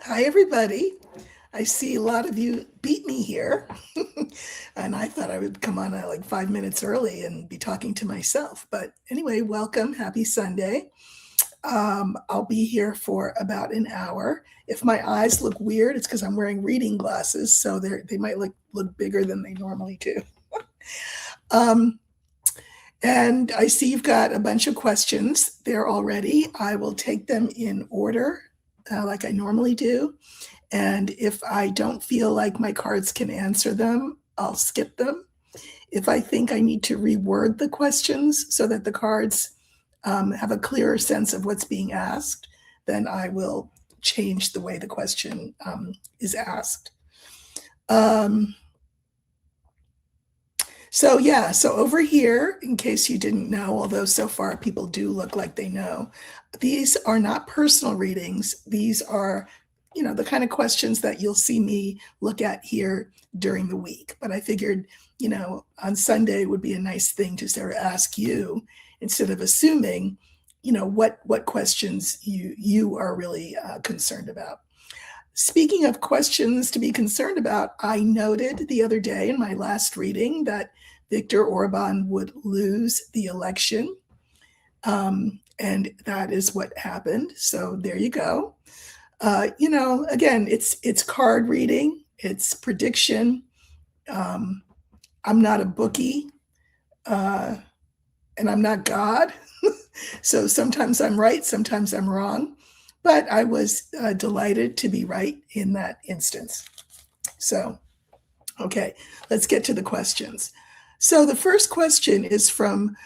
Hi, everybody. I see a lot of you beat me here. And I thought I would come on like 5 minutes early and be talking to myself. But anyway, welcome. Happy Sunday. I'll be here for about an hour. If my eyes look weird, it's because I'm wearing reading glasses. So they might look bigger than they normally do. Um, and I see you've got a bunch of questions there already. I will take them in order like I normally do. And if I don't feel like my cards can answer them, I'll skip them. If I think I need to reword the questions so that the cards have a clearer sense of what's being asked, then I will change the way the question is asked. So over here, in case you didn't know, although so far people do look like they know, these are not personal readings. These are the kind of questions that you'll see me look at here during the week. But I figured, on Sunday would be a nice thing to sort of ask you instead of assuming, what questions you are really concerned about. Speaking of questions to be concerned about, I noted the other day in my last reading that Viktor Orban would lose the election. And that is what happened. So there you go. Again, it's card reading, it's prediction. I'm not a bookie, and I'm not God. So sometimes I'm right, sometimes I'm wrong. But I was delighted to be right in that instance. So, okay, let's get to the questions. So the first question is from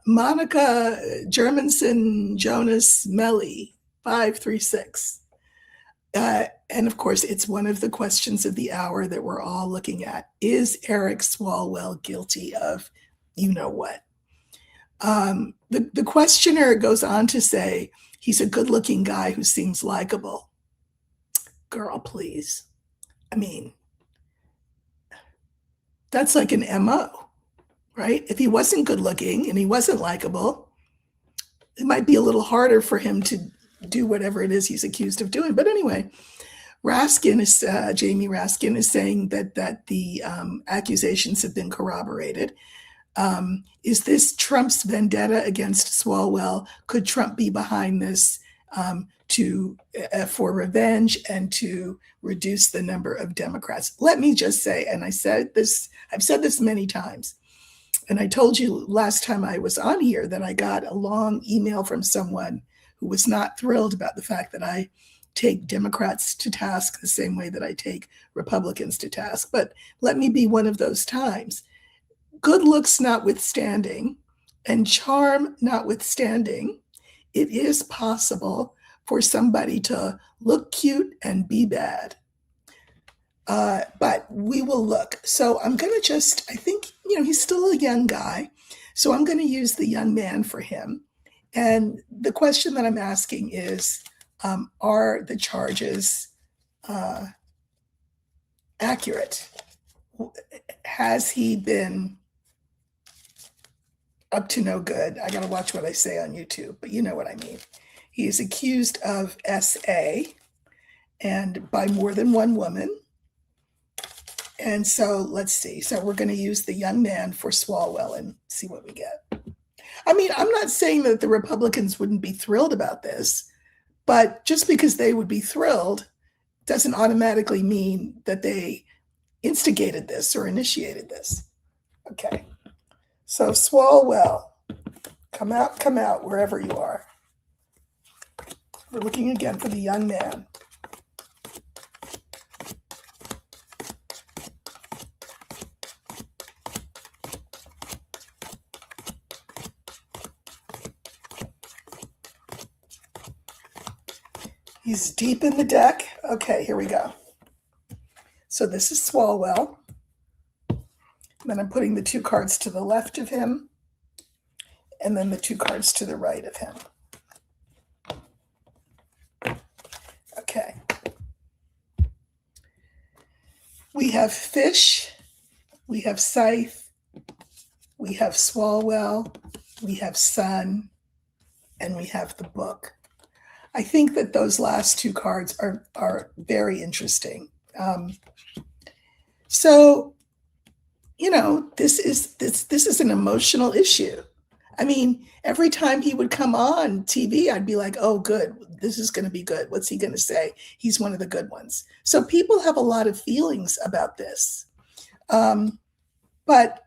Monica Germanson Jonas Melly, 536. And of course, it's one of the questions of the hour that we're all looking at. Is Eric Swalwell guilty of what? The questioner goes on to say, he's a good-looking guy who seems likable. Girl, please. I mean, that's like an MO, right? If he wasn't good-looking and he wasn't likable, it might be a little harder for him to do whatever it is he's accused of doing. But anyway, Jamie Raskin is saying that the accusations have been corroborated. Is this Trump's vendetta against Swalwell? Could Trump be behind this for revenge and to reduce the number of Democrats? Let me just say, and I've said this many times, and I told you last time I was on here that I got a long email from someone who was not thrilled about the fact that I take Democrats to task the same way that I take Republicans to task. But let me be one of those times. Good looks notwithstanding, and charm notwithstanding, it is possible for somebody to look cute and be bad. But we will look. So I'm going to I think, he's still a young guy. So I'm going to use the young man for him. And the question that I'm asking is, are the charges accurate? Has he been up to no good? I got to watch what I say on YouTube, but you know what I mean. He is accused of SA and by more than one woman. And so let's see. So we're going to use the young man for Swalwell and see what we get. I mean, I'm not saying that the Republicans wouldn't be thrilled about this, but just because they would be thrilled doesn't automatically mean that they instigated this or initiated this. Okay. So Swalwell, come out, wherever you are. We're looking again for the young man. He's deep in the deck. Okay, here we go. So this is Swalwell. Then I'm putting the two cards to the left of him, and then the two cards to the right of him. Okay. We have Fish, we have Scythe, we have Swalwell, we have Sun, and we have the Book. I think that those last two cards are very interesting. So, this is an emotional issue. I mean, every time he would come on TV, I'd be like, oh, good, this is going to be good. What's he going to say? He's one of the good ones. So people have a lot of feelings about this. But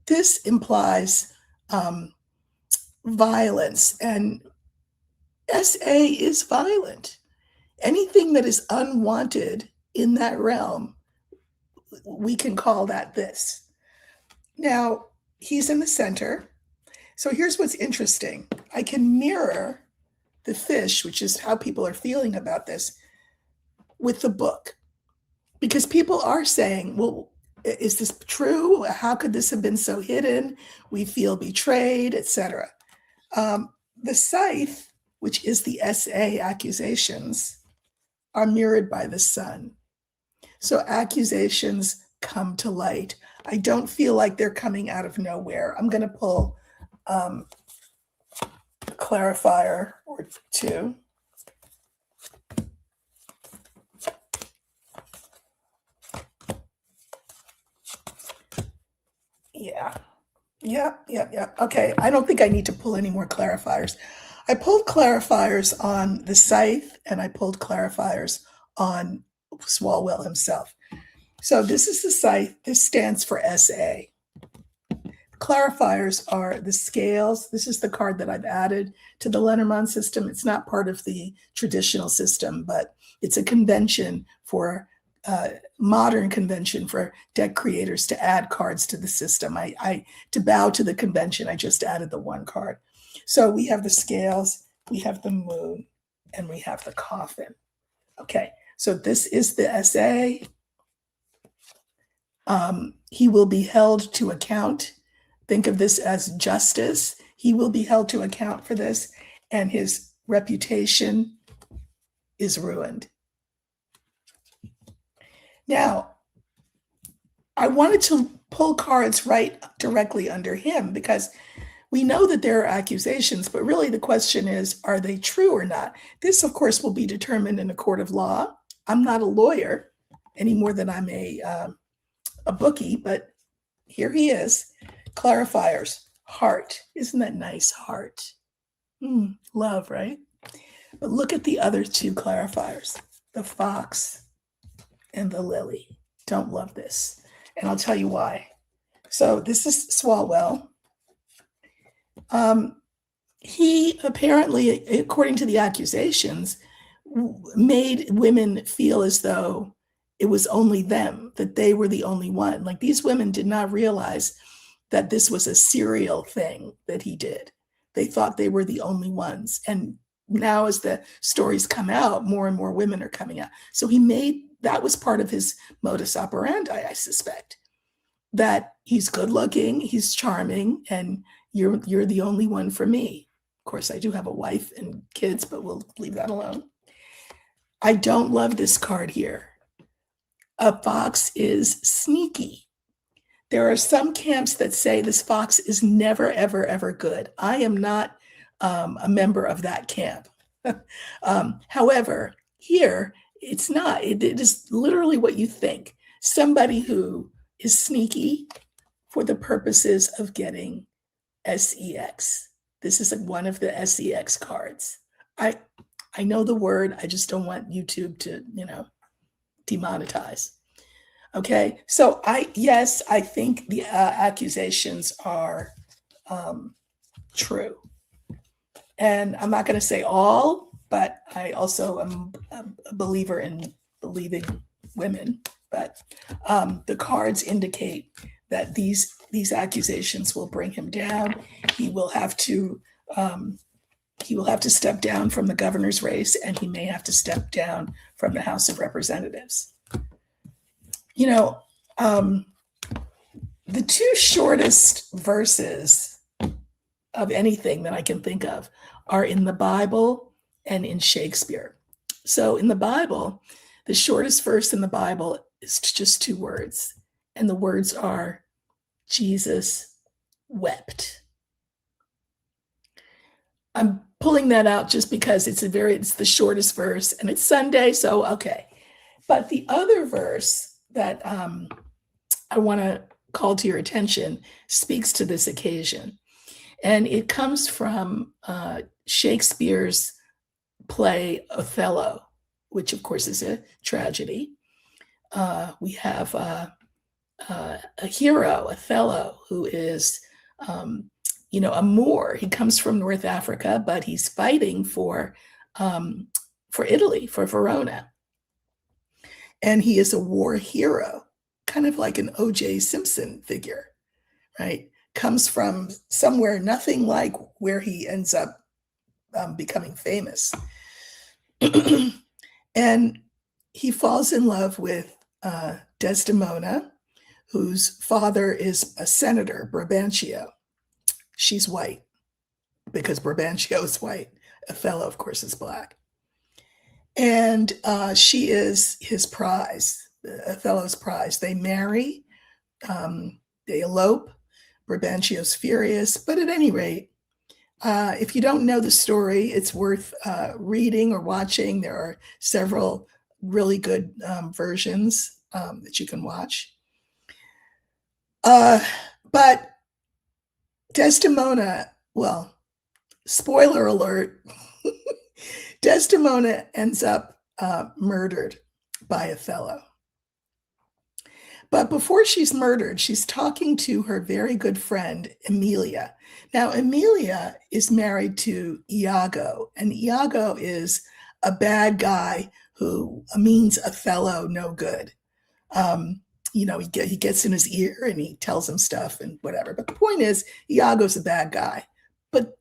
this implies violence, and SA is violent. Anything that is unwanted in that realm, we can call that this. Now, he's in the center. So here's what's interesting. I can mirror the fish, which is how people are feeling about this, with the book. Because people are saying, well, is this true? How could this have been so hidden? We feel betrayed, etc. The scythe, which is the SA accusations, are mirrored by the sun. So accusations come to light. I don't feel like they're coming out of nowhere. I'm going to pull a clarifier or two. Yeah. Okay, I don't think I need to pull any more clarifiers. I pulled clarifiers on the scythe, and I pulled clarifiers on Swalwell himself. So this is the scythe. This stands for SA. Clarifiers are the scales. This is the card that I've added to the Lenormand system. It's not part of the traditional system, but it's a convention for modern convention for deck creators to add cards to the system. To bow to the convention, I just added the one card. So we have the scales, we have the moon, and we have the coffin. Okay, so this is the SA. He will be held to account. Think of this as justice. He will be held to account for this, and his reputation is ruined. Now, I wanted to pull cards right directly under him because we know that there are accusations, but really the question is, are they true or not? This, of course, will be determined in a court of law. I'm not a lawyer any more than I'm a bookie, but here he is. Clarifiers, heart. Isn't that nice? Heart. Love, right? But look at the other two clarifiers, the fox and the lily. Don't love this. And I'll tell you why. So this is Swalwell. He apparently, according to the accusations, made women feel as though it was only them, that they were the only one. Like these women did not realize that this was a serial thing that he did. They thought they were the only ones. And now as the stories come out, more and more women are coming out. So that was part of his modus operandi, I suspect, that he's good looking, he's charming, and you're the only one for me. Of course, I do have a wife and kids, but we'll leave that alone. I don't love this card here. A fox is sneaky. There are some camps that say this fox is never, ever, ever good. I am not a member of that camp. However, here, it's not. It is literally what you think. Somebody who is sneaky for the purposes of getting SEX. This is one of the SEX cards. I know the word. I just don't want YouTube to, demonetize. Okay, so I think the accusations are true. And I'm not going to say all, but I also am a believer in believing women. But the cards indicate that these accusations will bring him down. He will have to step down from the governor's race, and he may have to step down from the House of Representatives. The two shortest verses of anything that I can think of are in the Bible and in Shakespeare. So in the Bible, the shortest verse in the Bible is just two words, and the words are, Jesus wept. I'm pulling that out just because it's the shortest verse and it's Sunday, so okay. But the other verse that I want to call to your attention speaks to this occasion. And it comes from Shakespeare's play Othello, which of course is a tragedy. We have a hero, Othello, who is, a Moor. He comes from North Africa, but he's fighting for Italy, for Verona. And he is a war hero, kind of like an O.J. Simpson figure, right? Comes from somewhere nothing like where he ends up becoming famous. And he falls in love with Desdemona, whose father is a senator, Brabantio. She's white because Brabantio is white. Othello, of course, is black. And she is his prize, Othello's prize. They marry, they elope. Brabantio's furious, but at any rate, if you don't know the story, it's worth reading or watching. There are several really good versions that you can watch. But Desdemona, well, spoiler alert, Desdemona ends up murdered by Othello. But before she's murdered, she's talking to her very good friend, Emilia. Now, Emilia is married to Iago, and Iago is a bad guy who means Othello no good. He gets in his ear and he tells him stuff and whatever. But the point is, Iago's a bad guy. But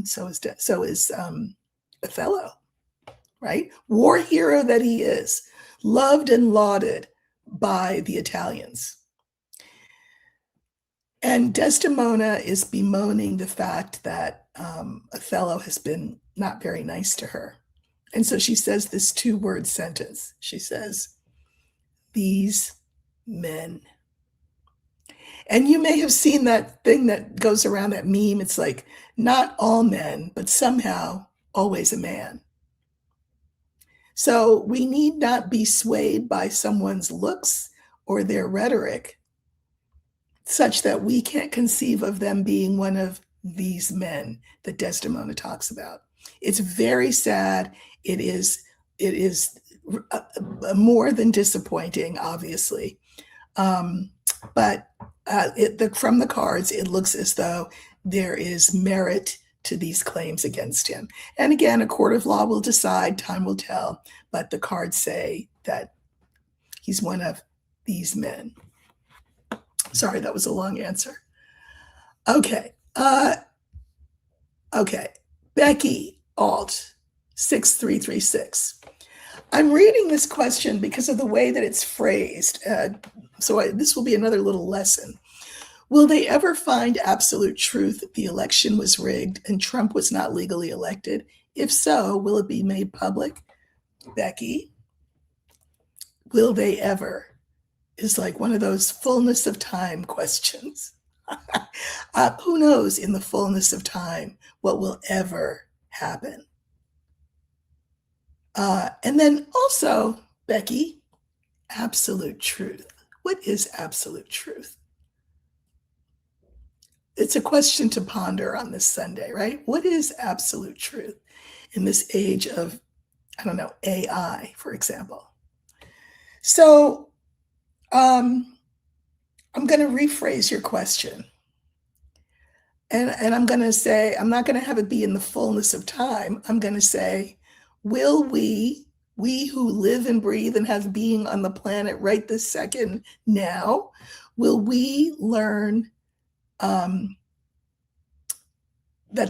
so is Othello, right? War hero that he is, loved and lauded by the Italians. And Desdemona is bemoaning the fact that Othello has been not very nice to her. And so she says this 2-word sentence. She says, "These men." And you may have seen that thing that goes around, that meme. It's like, not all men, but somehow always a man. So we need not be swayed by someone's looks or their rhetoric such that we can't conceive of them being one of these men that Desdemona talks about. It's very sad. It is more than disappointing, obviously. But from the cards, it looks as though there is merit to these claims against him. And again, a court of law will decide, time will tell, but the cards say that he's one of these men. Sorry, that was a long answer. Okay. Becky Alt 6336. I'm reading this question because of the way that it's phrased. This will be another little lesson. Will they ever find absolute truth that the election was rigged and Trump was not legally elected? If so, will it be made public? Becky, will they ever? Is like one of those fullness of time questions. Who knows in the fullness of time what will ever happen? And then also, Becky, absolute truth. What is absolute truth? It's a question to ponder on this Sunday, right? What is absolute truth in this age of, AI, for example? So I'm going to rephrase your question. And I'm going to say, I'm not going to have it be in the fullness of time. I'm going to say, will we who live and breathe and have being on the planet right this second now, will we learn that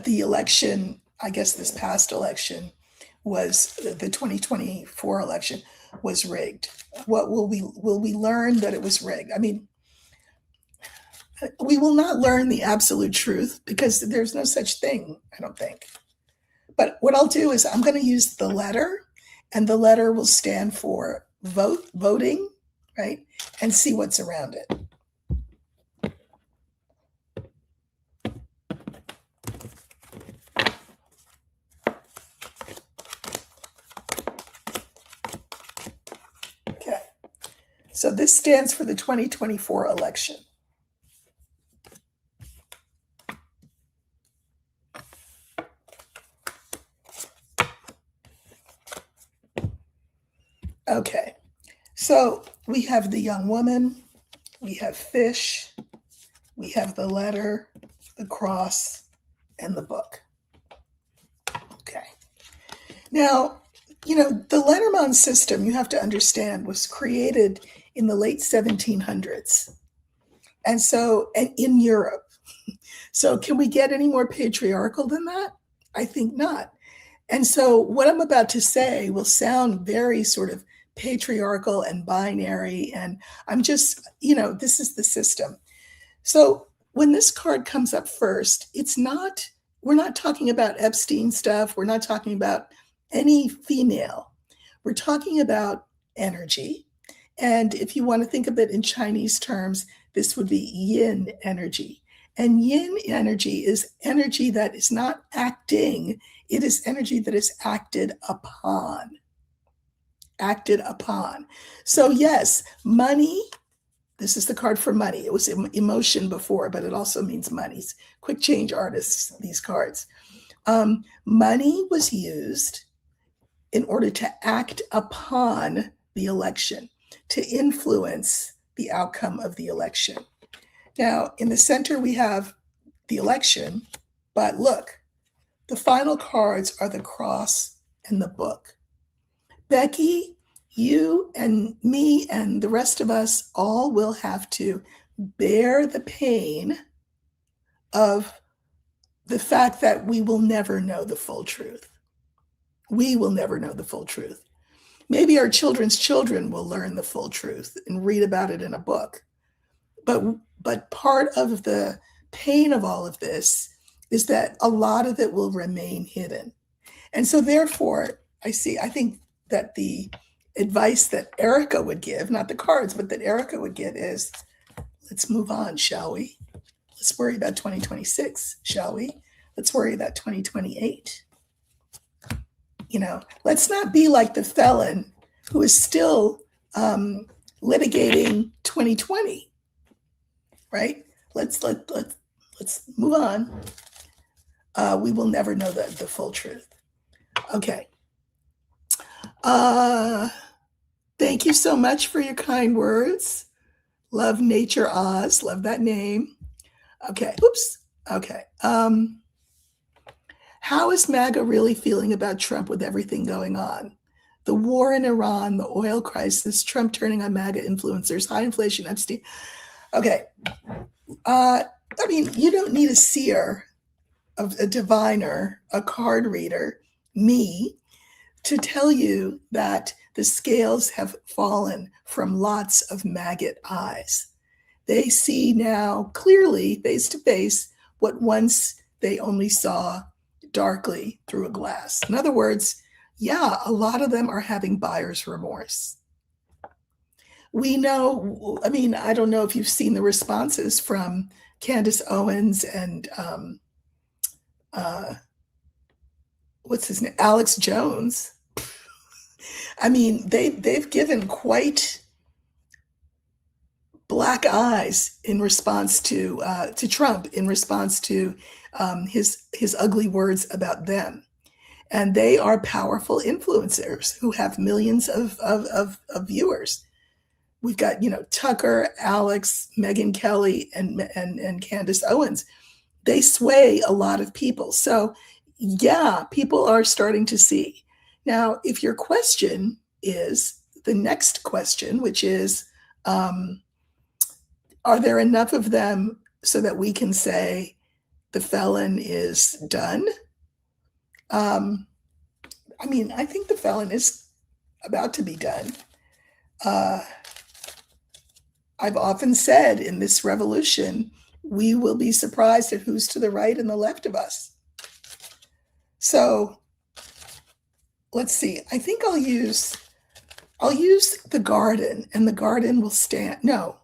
the election, I guess this past election, was the 2024 election was rigged? What will we learn that it was rigged? We will not learn the absolute truth because there's no such thing, I don't think. But what I'll do is I'm going to use the letter, and the letter will stand for voting, right? And see what's around it. So this stands for the 2024 election. Okay, so we have the young woman, we have fish, we have the letter, the cross, and the book. Okay. Now, the Letterman system, you have to understand, was created in the late 1700s. And in Europe. So can we get any more patriarchal than that? I think not. And so what I'm about to say will sound very sort of patriarchal and binary. And I'm just, this is the system. So when this card comes up first, we're not talking about Epstein stuff. We're not talking about any female. We're talking about energy. And if you want to think of it in Chinese terms, this would be yin energy. And yin energy is energy that is not acting. It is energy that is acted upon. Acted upon. So yes, money. This is the card for money. It was emotion before, but it also means money's quick change artists, these cards. Money was used in order to act upon the election, to influence the outcome of the election. Now, in the center, we have the election, but look, the final cards are the cross and the book. Becky, you and me and the rest of us all will have to bear the pain of the fact that we will never know the full truth. We will never know the full truth. Maybe our children's children will learn the full truth and read about it in a book. But part of the pain of all of this is that a lot of it will remain hidden. And so therefore, I think that the advice that Erica would give, not the cards, but that Erica would give is, let's move on, shall we? Let's worry about 2026, shall we? Let's worry about 2028. Let's not be like the felon who is still litigating 2020, right? Let's move on. We will never know the full truth. Okay. Thank you so much for your kind words. Love Nature Oz. Love that name. Okay. Oops. Okay. How is MAGA really feeling about Trump with everything going on? The war in Iran, the oil crisis, Trump turning on MAGA influencers, high inflation, Epstein. Okay. You don't need a seer, a diviner, a card reader, me, to tell you that the scales have fallen from lots of maggot eyes. They see now clearly, face to face, what once they only saw darkly through a glass. In other words, yeah, a lot of them are having buyer's remorse. We know, I don't know if you've seen the responses from Candace Owens and what's his name, Alex Jones. They've given quite black eyes in response to Trump, in response to his ugly words about them. And they are powerful influencers who have millions of viewers. We've got, Tucker, Alex, Megyn Kelly, and Candace Owens. They sway a lot of people. So yeah, people are starting to see. Now, if your question is the next question, which is, are there enough of them so that we can say the felon is done? I think the felon is about to be done. I've often said in this revolution, we will be surprised at who's to the right and the left of us. So let's see. I think I'll use the garden, and the garden will stand. No,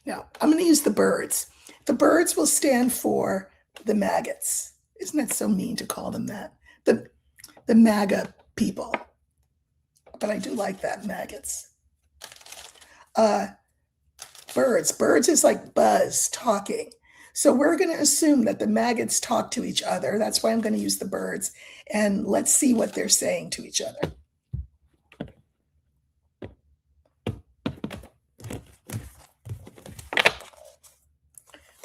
I'm going to use the birds. The birds will stand for the maggots. Isn't that so mean to call them that? The MAGA people. But I do like that, maggots. Uh, birds. Birds is like buzz, talking. So we're going to assume that the maggots talk to each other. That's why I'm going to use the birds. And let's see what they're saying to each other.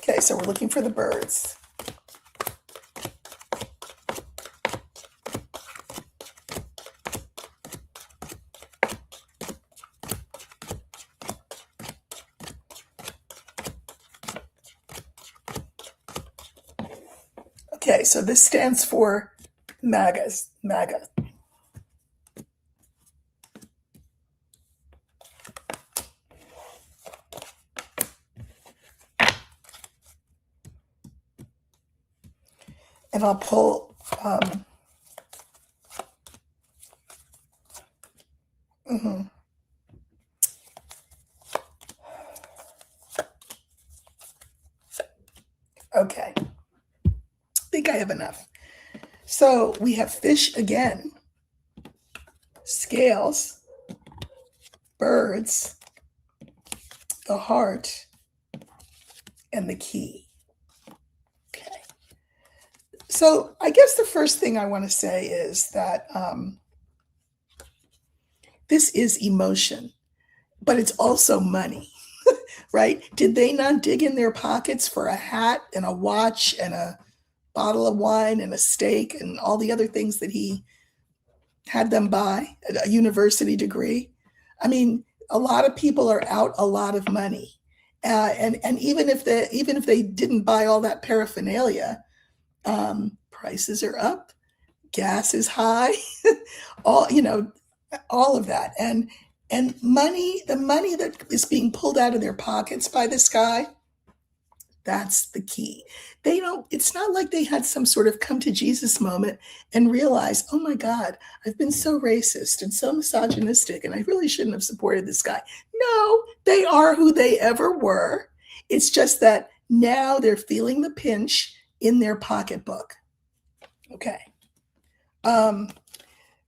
Okay, so we're looking for the birds. Okay, so this stands for MAGAs, MAGA. And I'll pull Okay, I think I have enough. So we have fish again, scales, birds, the heart, and the key. Okay. So I guess the first thing I want to say is that this is emotion, but it's also money, right? Did they not dig in their pockets for a hat and a watch and a bottle of wine and a steak and all the other things that he had them buy, a university degree? I mean, a lot of people are out a lot of money. And even if they didn't buy all that paraphernalia, prices are up, gas is high, all all of that, and money, the money that is being pulled out of their pockets by this guy, that's the key. They don't, it's not like they had some sort of come to Jesus moment and realize, oh my God, I've been so racist and so misogynistic and I really shouldn't have supported this guy. No, they are who they ever were. It's just that now they're feeling the pinch in their pocketbook. Okay.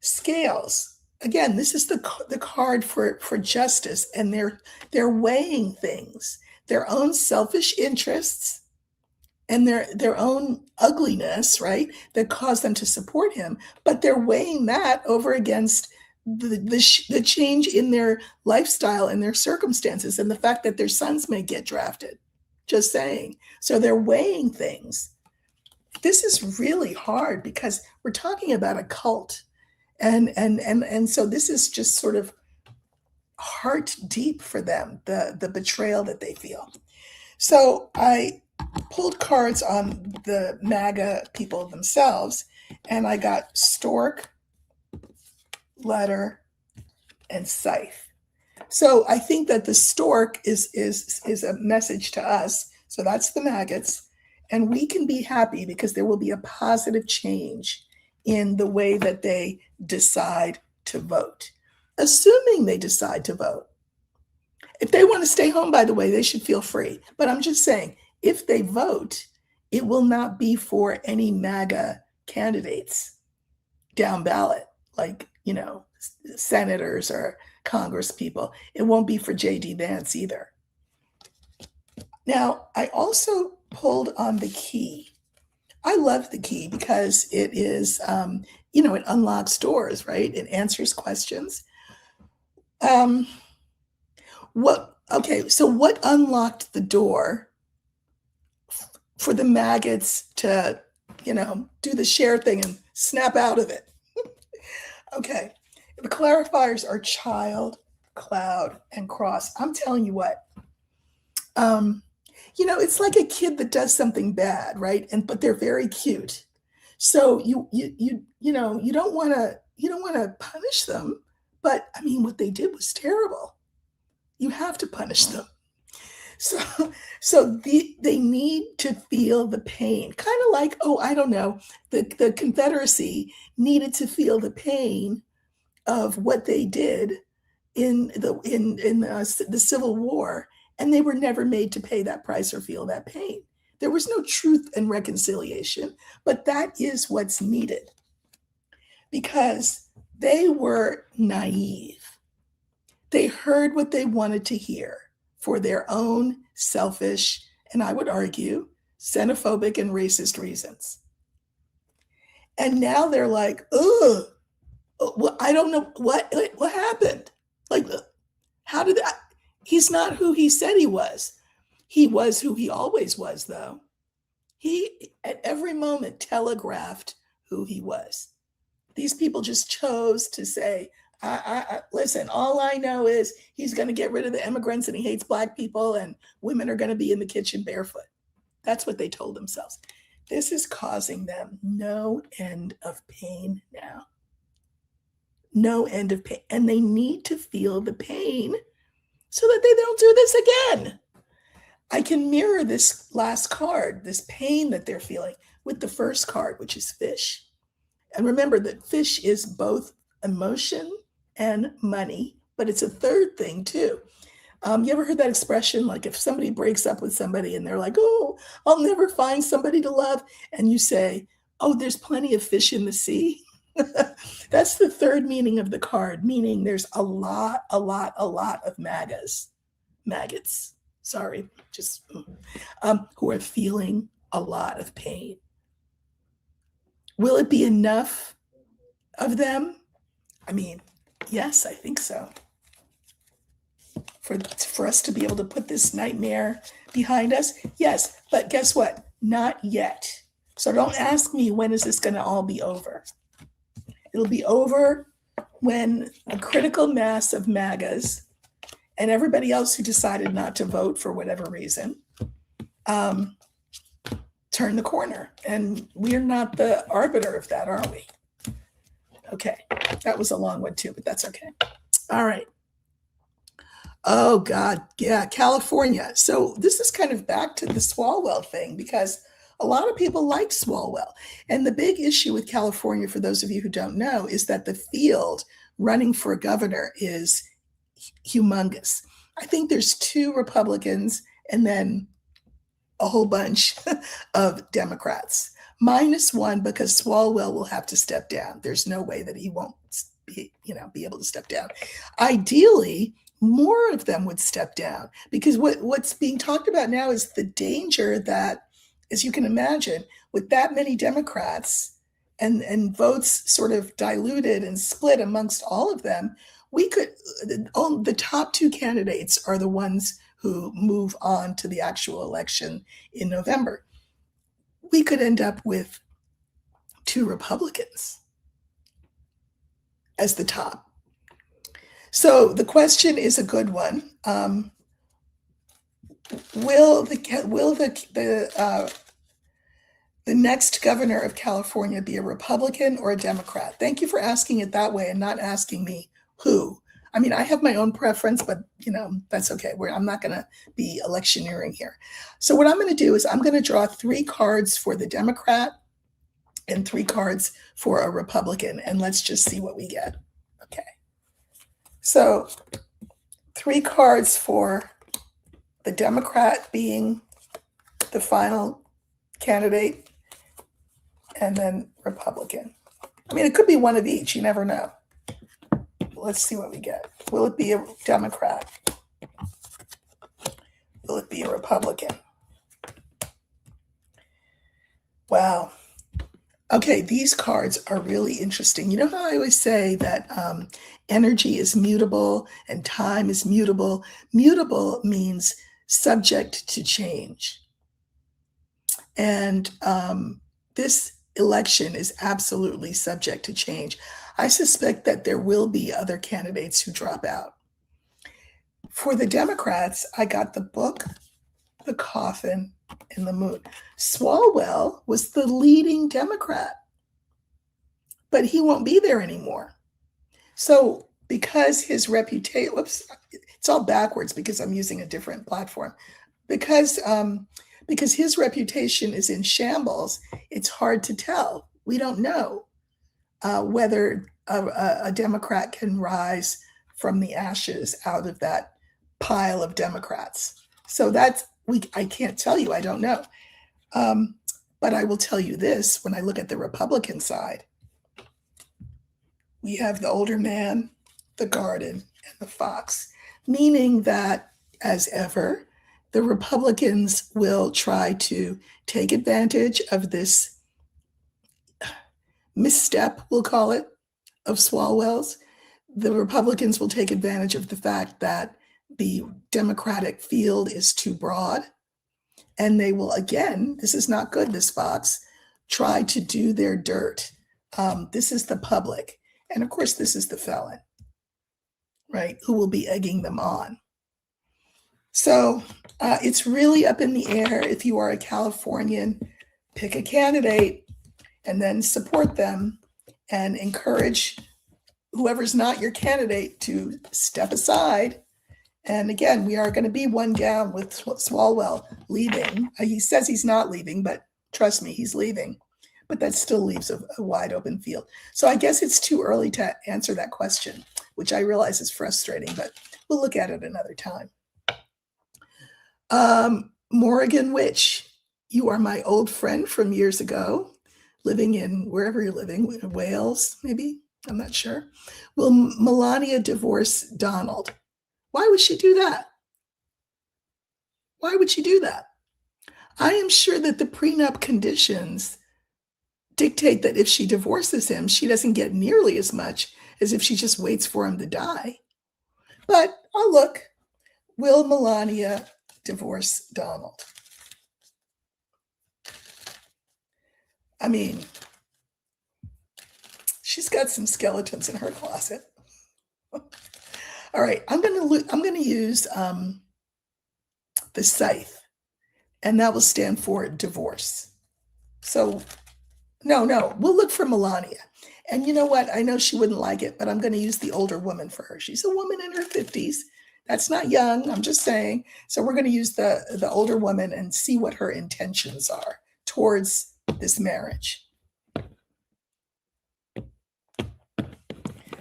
Scales. Again, this is the card for justice, and they're weighing things, their own selfish interests and their own ugliness, right, that caused them to support him, but they're weighing that over against the change in their lifestyle and their circumstances and the fact that their sons may get drafted. Just saying. So they're weighing things. This is really hard because we're talking about a cult. And so this is just sort of heart deep for them, the betrayal that they feel. So I pulled cards on the MAGA people themselves, and I got stork, letter, and scythe. So I think that the stork is a message to us. So that's the maggots, and we can be happy because there will be a positive change in the way that they decide to vote, assuming they decide to vote. If they want to stay home, by the way, they should feel free. But I'm just saying, if they vote, it will not be for any MAGA candidates down ballot, like, senators or Congress people. It won't be for J.D. Vance either. Now, I also pulled on the key. I love the key because it is, it unlocks doors, right? It answers questions. So what unlocked the door for the maggots to, do the share thing and snap out of it? Okay. The clarifiers are child, cloud, and cross. I'm telling you what, it's like a kid that does something bad, right? But they're very cute. So you don't want to punish them, but I mean, what they did was terrible. You have to punish them. So they need to feel the pain, kind of like, I don't know, the Confederacy needed to feel the pain of what they did in the Civil War, and they were never made to pay that price or feel that pain. There was no truth and reconciliation, but that is what's needed because they were naive. They heard what they wanted to hear for their own selfish, and I would argue, xenophobic and racist reasons. And now they're like, ugh, well, I don't know what happened. Like, how did that? He's not who he said he was. He was who he always was, though. He, at every moment, telegraphed who he was. These people just chose to say, listen, all I know is he's going to get rid of the immigrants and he hates Black people and women are going to be in the kitchen barefoot. That's what they told themselves. This is causing them no end of pain now. No end of pain. And they need to feel the pain so that they don't do this again. I can mirror this last card, this pain that they're feeling, with the first card, which is fish. And remember that fish is both emotion and money, but it's a third thing too. You ever heard that expression? Like if somebody breaks up with somebody and they're like, oh, I'll never find somebody to love. And you say, oh, there's plenty of fish in the sea. That's the third meaning of the card, meaning there's a lot of maggots, sorry, just who are feeling a lot of pain. Will it be enough of them? I mean, yes, I think so. For us to be able to put this nightmare behind us, yes, but guess what? Not yet. So don't ask me when is this going to all be over. It'll be over when a critical mass of MAGAs and everybody else who decided not to vote for whatever reason turn the corner. And we're not the arbiter of that, are we? Okay, that was a long one too, but that's okay. All right. Oh God, yeah, California. So this is kind of back to the Swalwell thing because a lot of people like Swalwell. And the big issue with California, for those of you who don't know, is that the field running for governor is humongous. I think there's 2 Republicans and then a whole bunch of Democrats, -1 because Swalwell will have to step down. There's no way that he won't be able to step down. Ideally, more of them would step down because what's being talked about now is the danger that, as you can imagine, with that many Democrats and votes sort of diluted and split amongst all of them, the top 2 candidates are the ones who move on to the actual election in November. We could end up with 2 Republicans as the top. So the question is a good one. Will the next governor of California be a Republican or a Democrat? Thank you for asking it that way and not asking me who. I mean, I have my own preference, but that's okay. I'm not going to be electioneering here. So what I'm going to do is I'm going to draw 3 cards for the Democrat and 3 cards for a Republican, and let's just see what we get. Okay. So 3 cards for the Democrat being the final candidate, and then Republican. I mean, it could be one of each. You never know. Let's see what we get. Will it be a Democrat? Will it be a Republican? Wow. Okay, these cards are really interesting. You know how I always say that energy is mutable and time is mutable? Mutable means subject to change. And this election is absolutely subject to change. I suspect that there will be other candidates who drop out. For the Democrats, I got the book, the coffin, and the moon. Swalwell was the leading Democrat, but he won't be there anymore. So because his reputation, it's all backwards because I'm using a different platform. Because his reputation is in shambles, it's hard to tell. We don't know whether a Democrat can rise from the ashes out of that pile of Democrats. So I can't tell you, I don't know. But I will tell you this, when I look at the Republican side, we have the older man, the garden, and the Fox, meaning that, as ever, the Republicans will try to take advantage of this misstep, we'll call it, of Swalwell's. The Republicans will take advantage of the fact that the Democratic field is too broad. And they will, again, this is not good, this Fox, try to do their dirt. This is the public. And of course, this is the felon, right, who will be egging them on. So it's really up in the air. If you are a Californian, pick a candidate and then support them and encourage whoever's not your candidate to step aside. And again, we are going to be one down with Swalwell leaving. He says he's not leaving, but trust me, he's leaving. But that still leaves a wide open field. So I guess it's too early to answer that question, which I realize is frustrating, but we'll look at it another time. Morrigan Witch, you are my old friend from years ago, living in wherever you're living, Wales, maybe, I'm not sure. Will Melania divorce Donald? Why would she do that? Why would she do that? I am sure that the prenup conditions dictate that if she divorces him, she doesn't get nearly as much as if she just waits for him to die. But I'll look. Will Melania divorce Donald? I mean, she's got some skeletons in her closet. All right, I'm going to use the scythe, and that will stand for divorce. So, no, we'll look for Melania. And you know what? I know she wouldn't like it, but I'm going to use the older woman for her. She's a woman in her 50s. That's not young, I'm just saying. So we're going to use the older woman and see what her intentions are towards this marriage.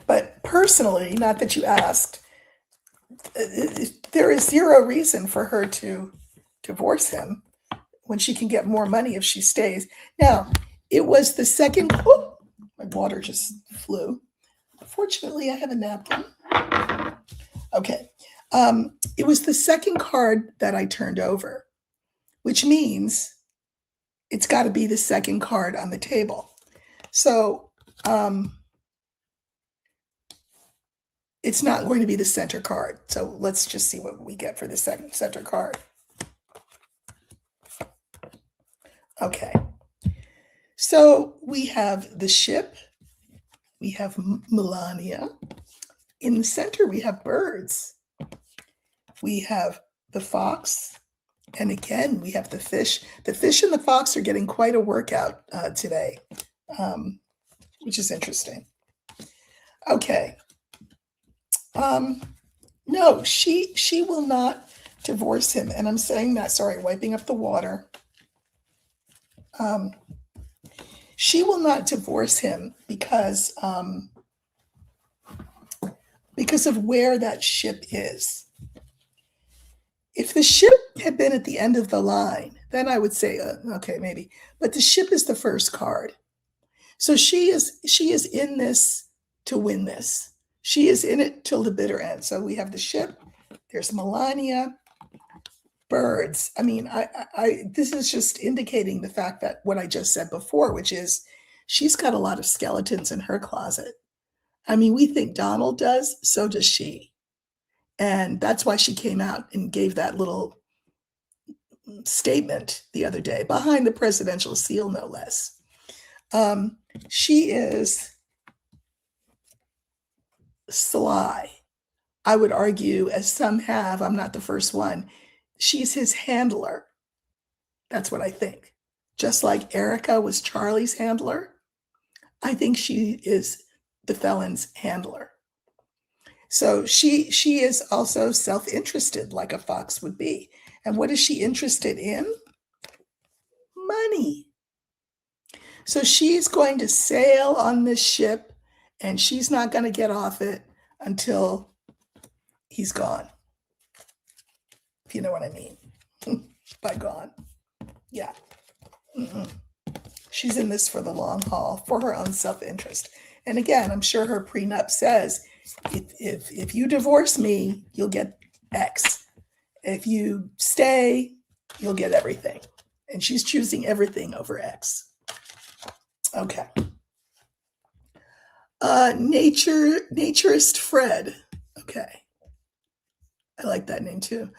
But personally, not that you asked, there is zero reason for her to divorce him when she can get more money if she stays. Now, it was the second, oh, my water just flew. Fortunately, I have a napkin. Okay. It was the second card that I turned over, which means it's got to be the second card on the table. So it's not going to be the center card. So let's just see what we get for the second center card. Okay. So we have the ship. We have Melania. In the center, we have birds. We have the fox. And again, we have the fish. The fish and the fox are getting quite a workout today, which is interesting. Okay. No, she will not divorce him. And I'm saying that, sorry, wiping up the water. She will not divorce him because of where that ship is. If the ship had been at the end of the line, then I would say, okay, maybe. But the ship is the first card. So she is in this to win this. She is in it till the bitter end. So we have the ship. There's Melania. Birds. I mean, this is just indicating the fact that what I just said before, which is she's got a lot of skeletons in her closet. I mean, we think Donald does, so does she. And that's why she came out and gave that little statement the other day, behind the presidential seal, no less. She is sly, I would argue, as some have. I'm not the first one. She's his handler. That's what I think. Just like Erica was Charlie's handler, I think she is the felon's handler. So she is also self-interested, like a fox would be. And what is she interested in? Money. So she's going to sail on this ship, and she's not going to get off it until he's gone. If you know what I mean. By gone. Yeah. She's in this for the long haul, for her own self-interest. And again, I'm sure her prenup says, If you divorce me, you'll get X. If you stay, you'll get everything. And she's choosing everything over X. Okay. Naturist Fred. Okay. I like that name too.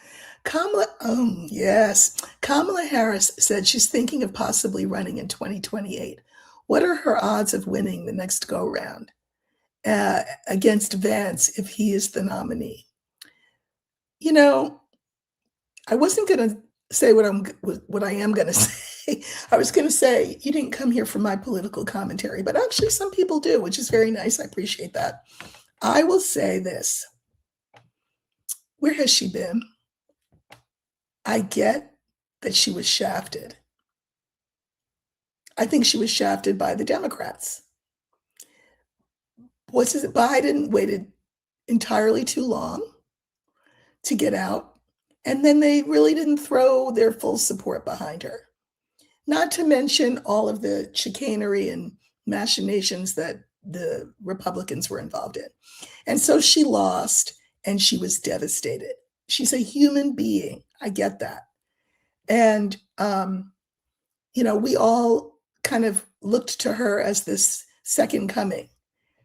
Yes. Kamala Harris said she's thinking of possibly running in 2028. What are her odds of winning the next go round against Vance if he is the nominee? You know, I wasn't going to say what I am going to say. I was going to say you didn't come here for my political commentary, but actually some people do, which is very nice. I appreciate that. I will say this. Where has she been? I get that she was shafted. I think she was shafted by the Democrats. Biden waited entirely too long to get out, and then they really didn't throw their full support behind her. Not to mention all of the chicanery and machinations that the Republicans were involved in. And so she lost, and she was devastated. She's a human being. I get that. And, we all kind of looked to her as this second coming,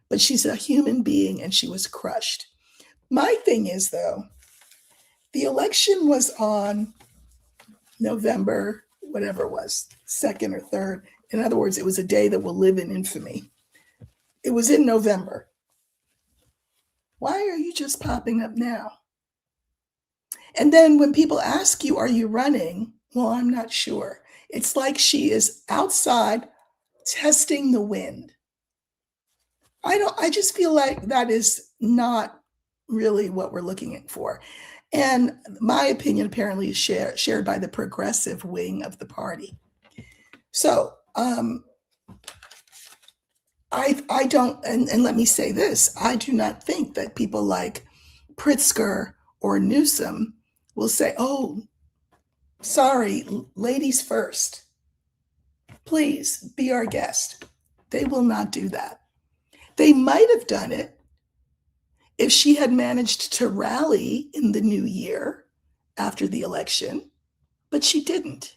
but she's a human being and she was crushed. My thing is, though, the election was on November, whatever it was, 2nd or 3rd. In other words, it was a day that will live in infamy. It was in November. Why are you just popping up now? And then when people ask you, are you running? Well, I'm not sure. It's like she is outside testing the wind. I just feel like that is not really what we're looking for. And my opinion apparently is shared by the progressive wing of the party. So I don't, and let me say this, I do not think that people like Pritzker or Newsom will say, oh, sorry, ladies first. Please be our guest. They will not do that. They might have done it if she had managed to rally in the new year after the election, but she didn't.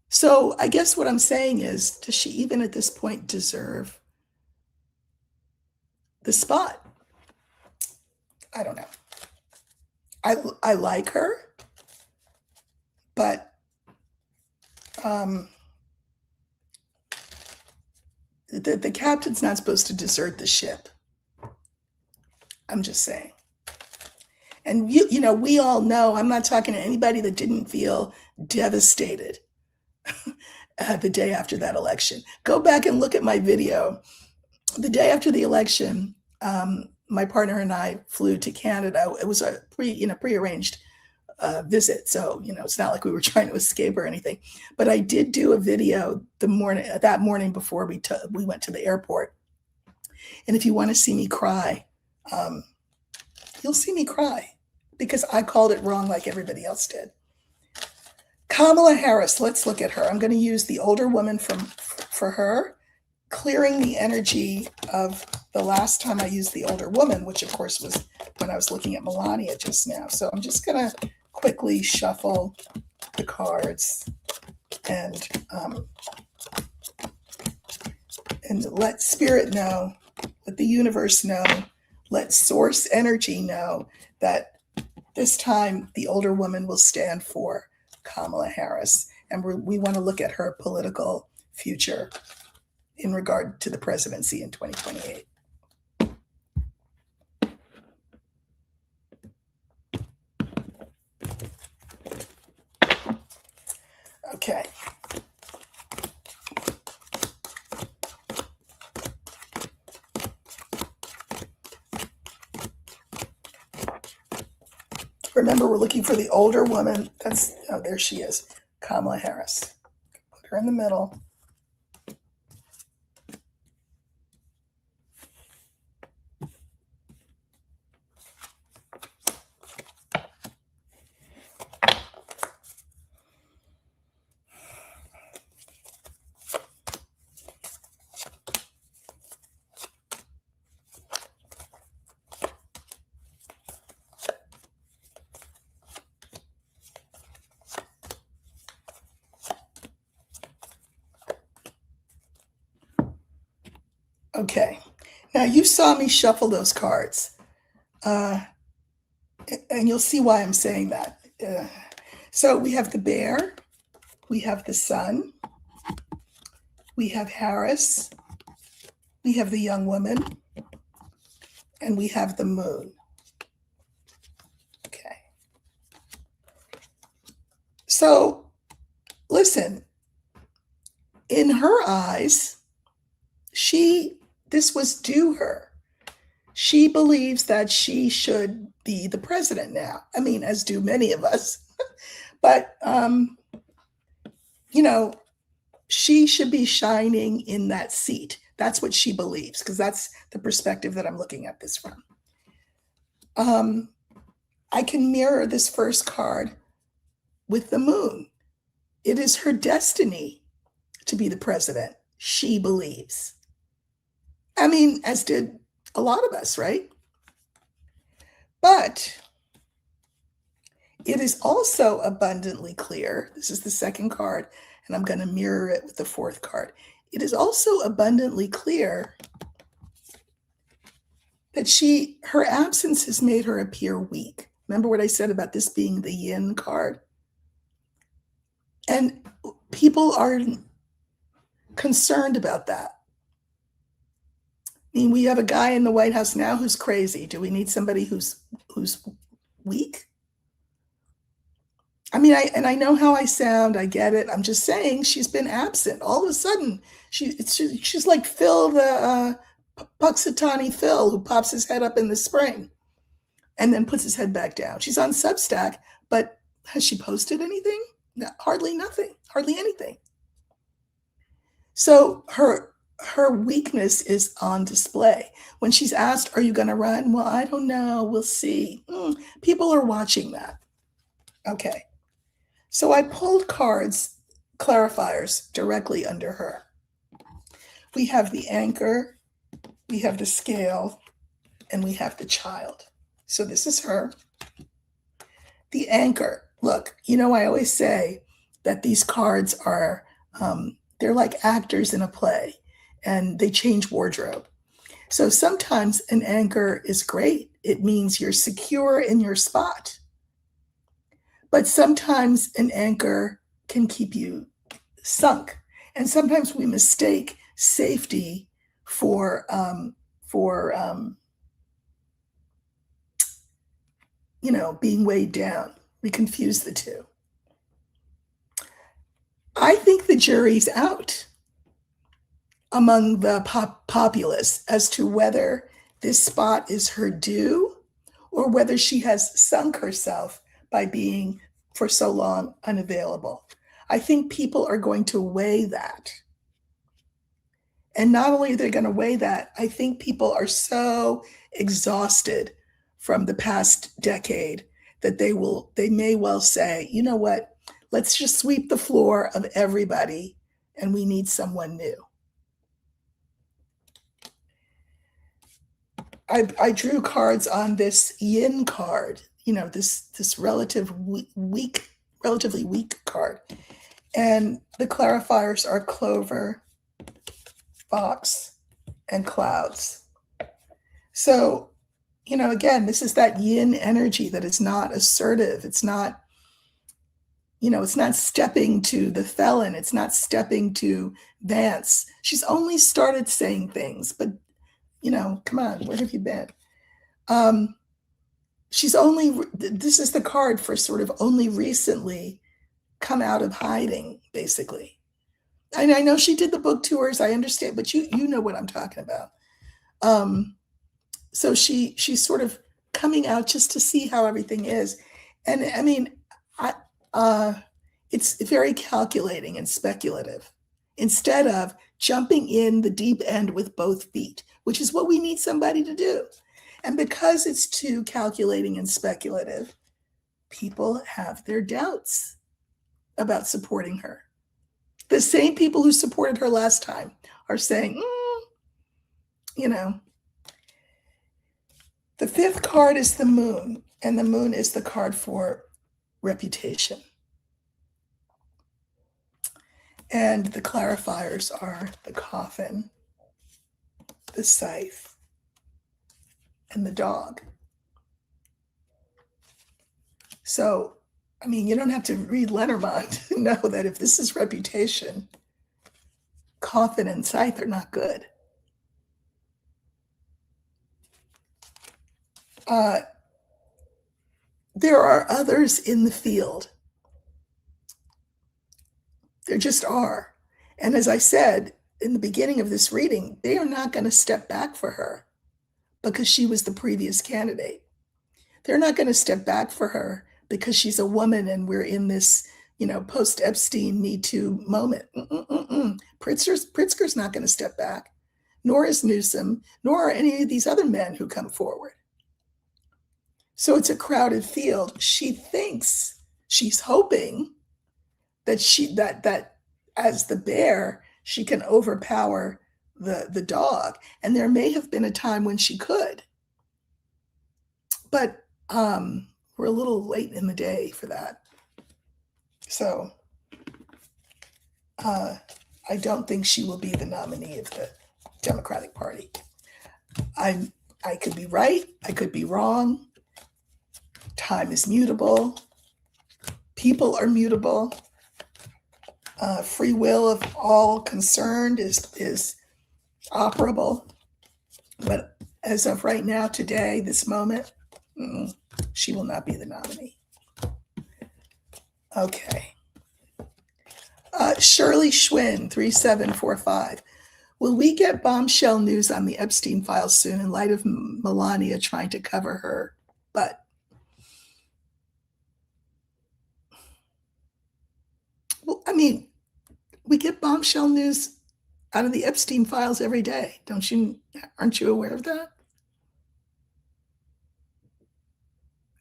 So I guess what I'm saying is, does she even at this point deserve the spot? I don't know. I like her, but the captain's not supposed to desert the ship. I'm just saying. And we all know, I'm not talking to anybody that didn't feel devastated the day after that election. Go back and look at my video. The day after the election, my partner and I flew to Canada. It was a prearranged visit. So, it's not like we were trying to escape or anything, but I did do a video that morning before we went to the airport. And if you want to see me cry, you'll see me cry because I called it wrong like everybody else did. Kamala Harris, let's look at her. I'm going to use the older woman for her, clearing the energy of the last time I used the older woman, which of course was when I was looking at Melania just now. So I'm just going to quickly shuffle the cards and let spirit know, let the universe know, let source energy know that this time the older woman will stand for Kamala Harris. And we want to look at her political future in regard to the presidency in 2028. Okay. Remember, we're looking for the older woman. There she is, Kamala Harris. Put her in the middle. Okay. Now you saw me shuffle those cards, uh, and you'll see why I'm saying that. So we have the bear, we have the sun, we have Harris, we have the young woman, and we have the moon. Okay. So listen, in her eyes, this was due her. She believes that she should be the president now. I mean, as do many of us. But, you know, she should be shining in that seat. That's what she believes, because that's the perspective that I'm looking at this from. I can mirror this first card with the moon. It is her destiny to be the president, she believes. I mean, as did a lot of us, right? But it is also abundantly clear, this is the second card, and I'm going to mirror it with the fourth card. It is also abundantly clear that her absence has made her appear weak. Remember what I said about this being the yin card? And people are concerned about that. I mean, we have a guy in the White House now who's crazy. Do we need somebody who's weak? I mean, I know how I sound. I get it. I'm just saying she's been absent. All of a sudden, she's like Phil, the Puxatawny Phil, who pops his head up in the spring and then puts his head back down. She's on Substack, but has she posted anything? No, hardly nothing. Hardly anything. So her weakness is on display. When she's asked, are you going to run? Well, I don't know. We'll see. People are watching that. Okay. So I pulled cards, clarifiers, directly under her. We have the anchor, we have the scale, and we have the child. So this is her. The anchor. Look, I always say that these cards are, they're like actors in a play, and they change wardrobe. So sometimes an anchor is great. It means you're secure in your spot. But sometimes an anchor can keep you sunk. And sometimes we mistake safety for being weighed down. We confuse the two. I think the jury's out among the populace as to whether this spot is her due or whether she has sunk herself by being for so long unavailable. I think people are going to weigh that. And not only are they going to weigh that, I think people are so exhausted from the past decade that they may well say, you know what, let's just sweep the floor of everybody and we need someone new. I drew cards on this yin card, this relatively weak card. And the clarifiers are clover, fox, and clouds. So, again, this is that yin energy that is not assertive. It's not, it's not stepping to the felon. It's not stepping to Vance. She's only started saying things, but, come on, where have you been? This is the card for sort of only recently come out of hiding, basically. And I know she did the book tours, I understand, but you know what I'm talking about. So she's sort of coming out just to see how everything is. And I mean, it's very calculating and speculative instead of jumping in the deep end with both feet, which is what we need somebody to do. And because it's too calculating and speculative, people have their doubts about supporting her. The same people who supported her last time are saying, The fifth card is the moon, and the moon is the card for reputation. And the clarifiers are the coffin the scythe, and the dog. So, I mean, you don't have to read Lenormand to know that if this is reputation, coffin and scythe are not good. There are others in the field. There just are. And as I said in the beginning of this reading, they are not going to step back for her because she was the previous candidate. They're not going to step back for her because she's a woman and we're in this, post-Epstein Me Too moment. Pritzker's not going to step back, nor is Newsom, nor are any of these other men who come forward. So it's a crowded field. She thinks, she's hoping that as the bear, she can overpower the dog. And there may have been a time when she could. But we're a little late in the day for that. So I don't think she will be the nominee of the Democratic Party. I could be right. I could be wrong. Time is mutable. People are mutable. Free will of all concerned is operable. But as of right now, today, this moment, she will not be the nominee. Okay. Shirley Schwinn, 3745. Will we get bombshell news on the Epstein files soon in light of Melania trying to cover her butt? Well, I mean, we get bombshell news out of the Epstein files every day. Aren't you aware of that?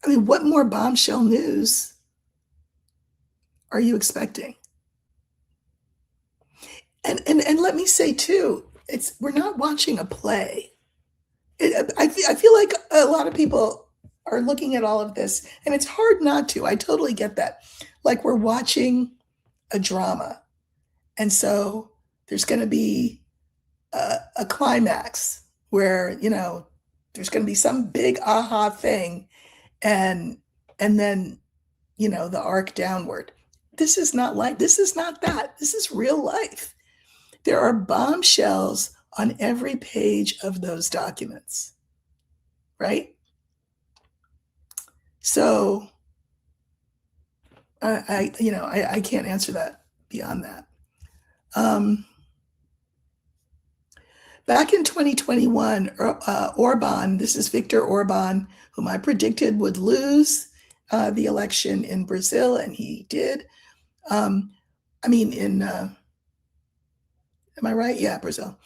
I mean, what more bombshell news are you expecting? And let me say too, we're not watching a play. I feel like a lot of people are looking at all of this, and it's hard not to. I totally get that. Like we're watching a drama, and so there's going to be a climax where there's going to be some big aha thing, and then the arc downward. This is not that. This is real life. There are bombshells on every page of those documents, right? So I can't answer that beyond that. Back in 2021, Orban, this is Viktor Orban, whom I predicted would lose the election in Brazil, and he did. Am I right? Yeah, Brazil.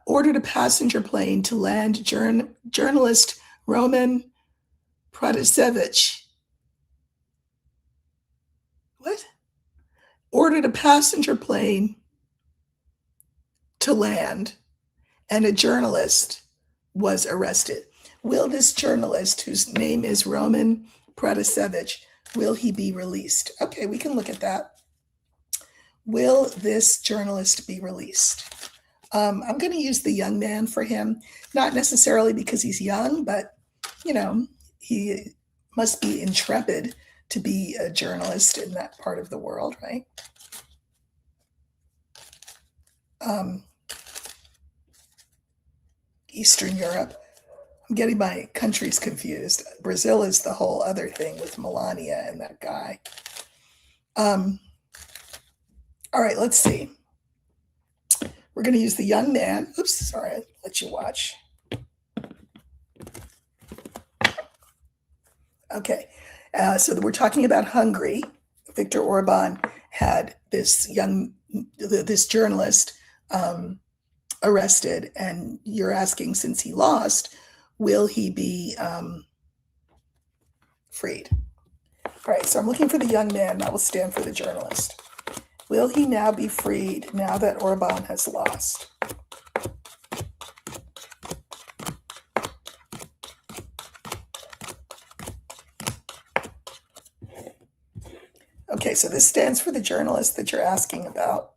Ordered a passenger plane to land journalist Roman Protasevich. What? Ordered a passenger plane to land, and a journalist was arrested. Will this journalist, whose name is Roman Protasevich, will he be released? Okay, we can look at that. Will this journalist be released? I'm going to use the young man for him, not necessarily because he's young, but, he must be intrepid to be a journalist in that part of the world, right? Eastern Europe. I'm getting my countries confused. Brazil is the whole other thing with Melania and that guy. All right, let's see. We're going to use the young man. Oops, sorry, I let you watch. Okay, so we're talking about Hungary. Viktor Orban had this journalist arrested, and you're asking, since he lost, will he be freed? All right, so I'm looking for the young man. That will stand for the journalist. Will he now be freed now that Orban has lost? Okay, so this stands for the journalist that you're asking about.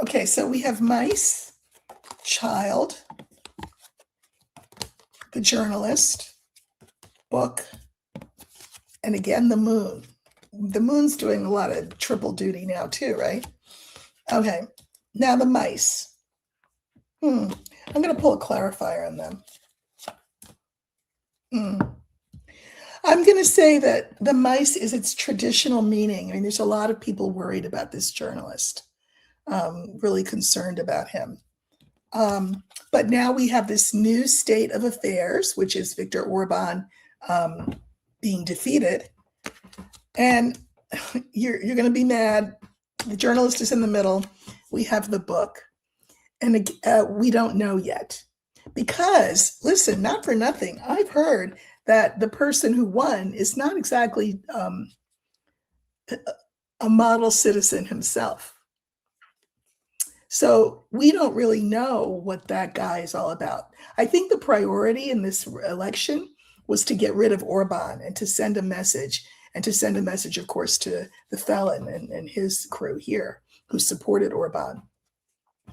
Okay, so we have mice, child, the journalist, book, and again, the moon. The moon's doing a lot of triple duty now too, right? Okay, now the mice. I'm going to pull a clarifier on them. I'm going to say that the mice is its traditional meaning. I mean, there's a lot of people worried about this journalist, really concerned about him. But now we have this new state of affairs, which is Viktor Orban being defeated. And you're going to be mad. The journalist is in the middle. We have the book. And we don't know yet. Because, listen, not for nothing, I've heard that the person who won is not exactly a model citizen himself. So we don't really know what that guy is all about. I think the priority in this election was to get rid of Orban and to send a message, of course, to the felon and his crew here who supported Orban.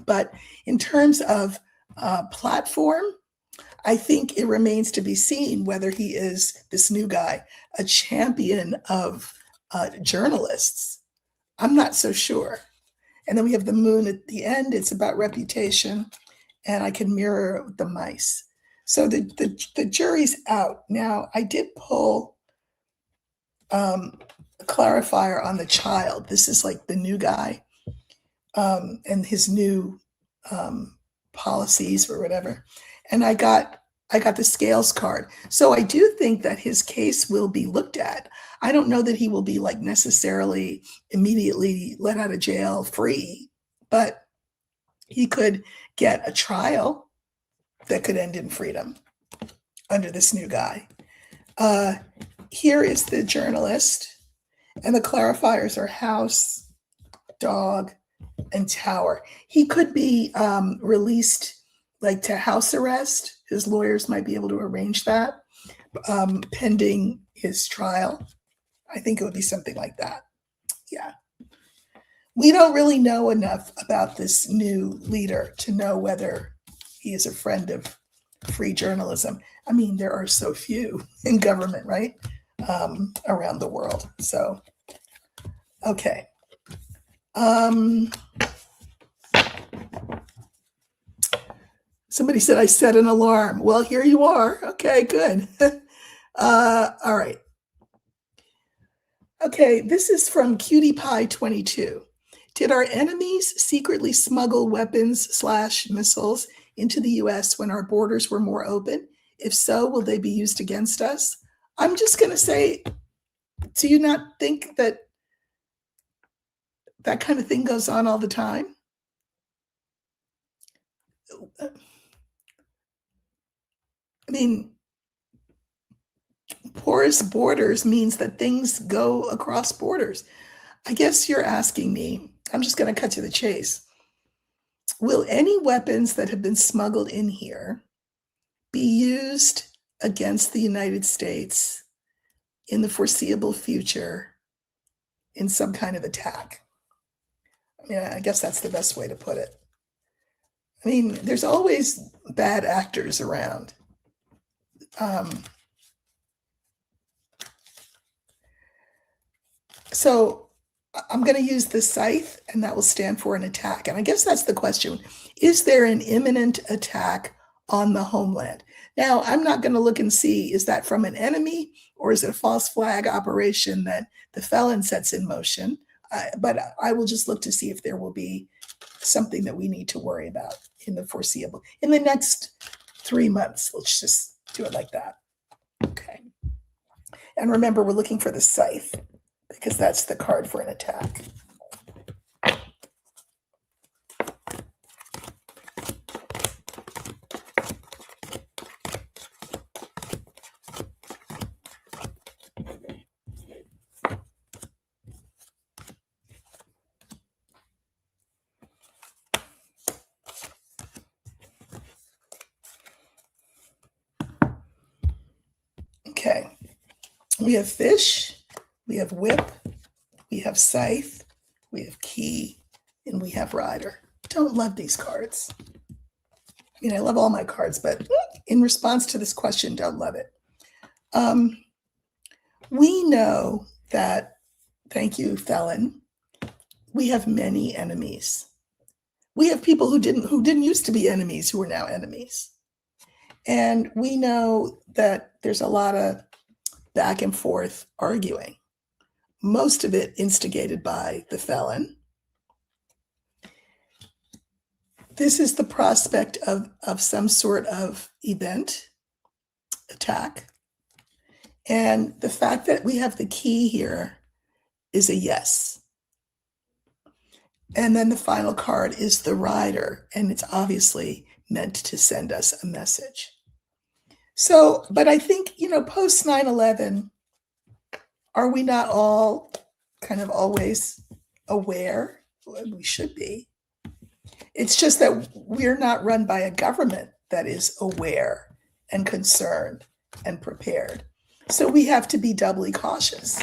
But in terms of platform, I think it remains to be seen whether he is, this new guy, a champion of journalists. I'm not so sure. And then we have the moon at the end. It's about reputation, and I can mirror the mice. So the jury's out. Now, I did pull a clarifier on the child. This is like the new guy and his new policies or whatever. And I got the scales card. So I do think that his case will be looked at. I don't know that he will be like necessarily immediately let out of jail free, but he could get a trial that could end in freedom under this new guy. Here is the journalist, and the clarifiers are house, dog, and tower. He could be released like to house arrest. His lawyers might be able to arrange that pending his trial. I think it would be something like that. Yeah. We don't really know enough about this new leader to know whether he is a friend of free journalism. I mean, there are so few in government, right? Around the world. So, okay. Somebody said I set an alarm. Well, here you are. Okay, good. All right. Okay, this is from Cutie Pie 22. Did our enemies secretly smuggle weapons/missiles into the US when our borders were more open? If so, will they be used against us? I'm just going to say, do you not think that that kind of thing goes on all the time? I mean, porous borders means that things go across borders. I guess you're asking me, I'm just going to cut to the chase. Will any weapons that have been smuggled in here be used against the United States in the foreseeable future in some kind of attack? I mean, I guess that's the best way to put it. I mean, there's always bad actors around. So I'm going to use the scythe, and that will stand for an attack. And I guess that's the question. Is there an imminent attack on the homeland? Now, I'm not going to look and see, is that from an enemy, or is it a false flag operation that the felon sets in motion? But I will just look to see if there will be something that we need to worry about in the foreseeable, in the next 3 months. Let's just do it like that. Okay. And remember, we're looking for the scythe because that's the card for an attack. Okay. We have fish, we have whip, we have scythe, we have key, and we have rider. don't love these cards. I mean, I love all my cards, but in response to this question, don't love it. We know that, thank you, Felon, we have many enemies. We have people who didn't used to be enemies who are now enemies. And we know that there's a lot of back and forth arguing, most of it instigated by the Felon. This is the prospect of some sort of event, attack. And the fact that we have the key here is a yes. And then the final card is the rider, and it's obviously meant to send us a message. So, but I think, post 9/11, are we not all kind of always aware? We should be. It's just that we're not run by a government that is aware and concerned and prepared. So we have to be doubly cautious.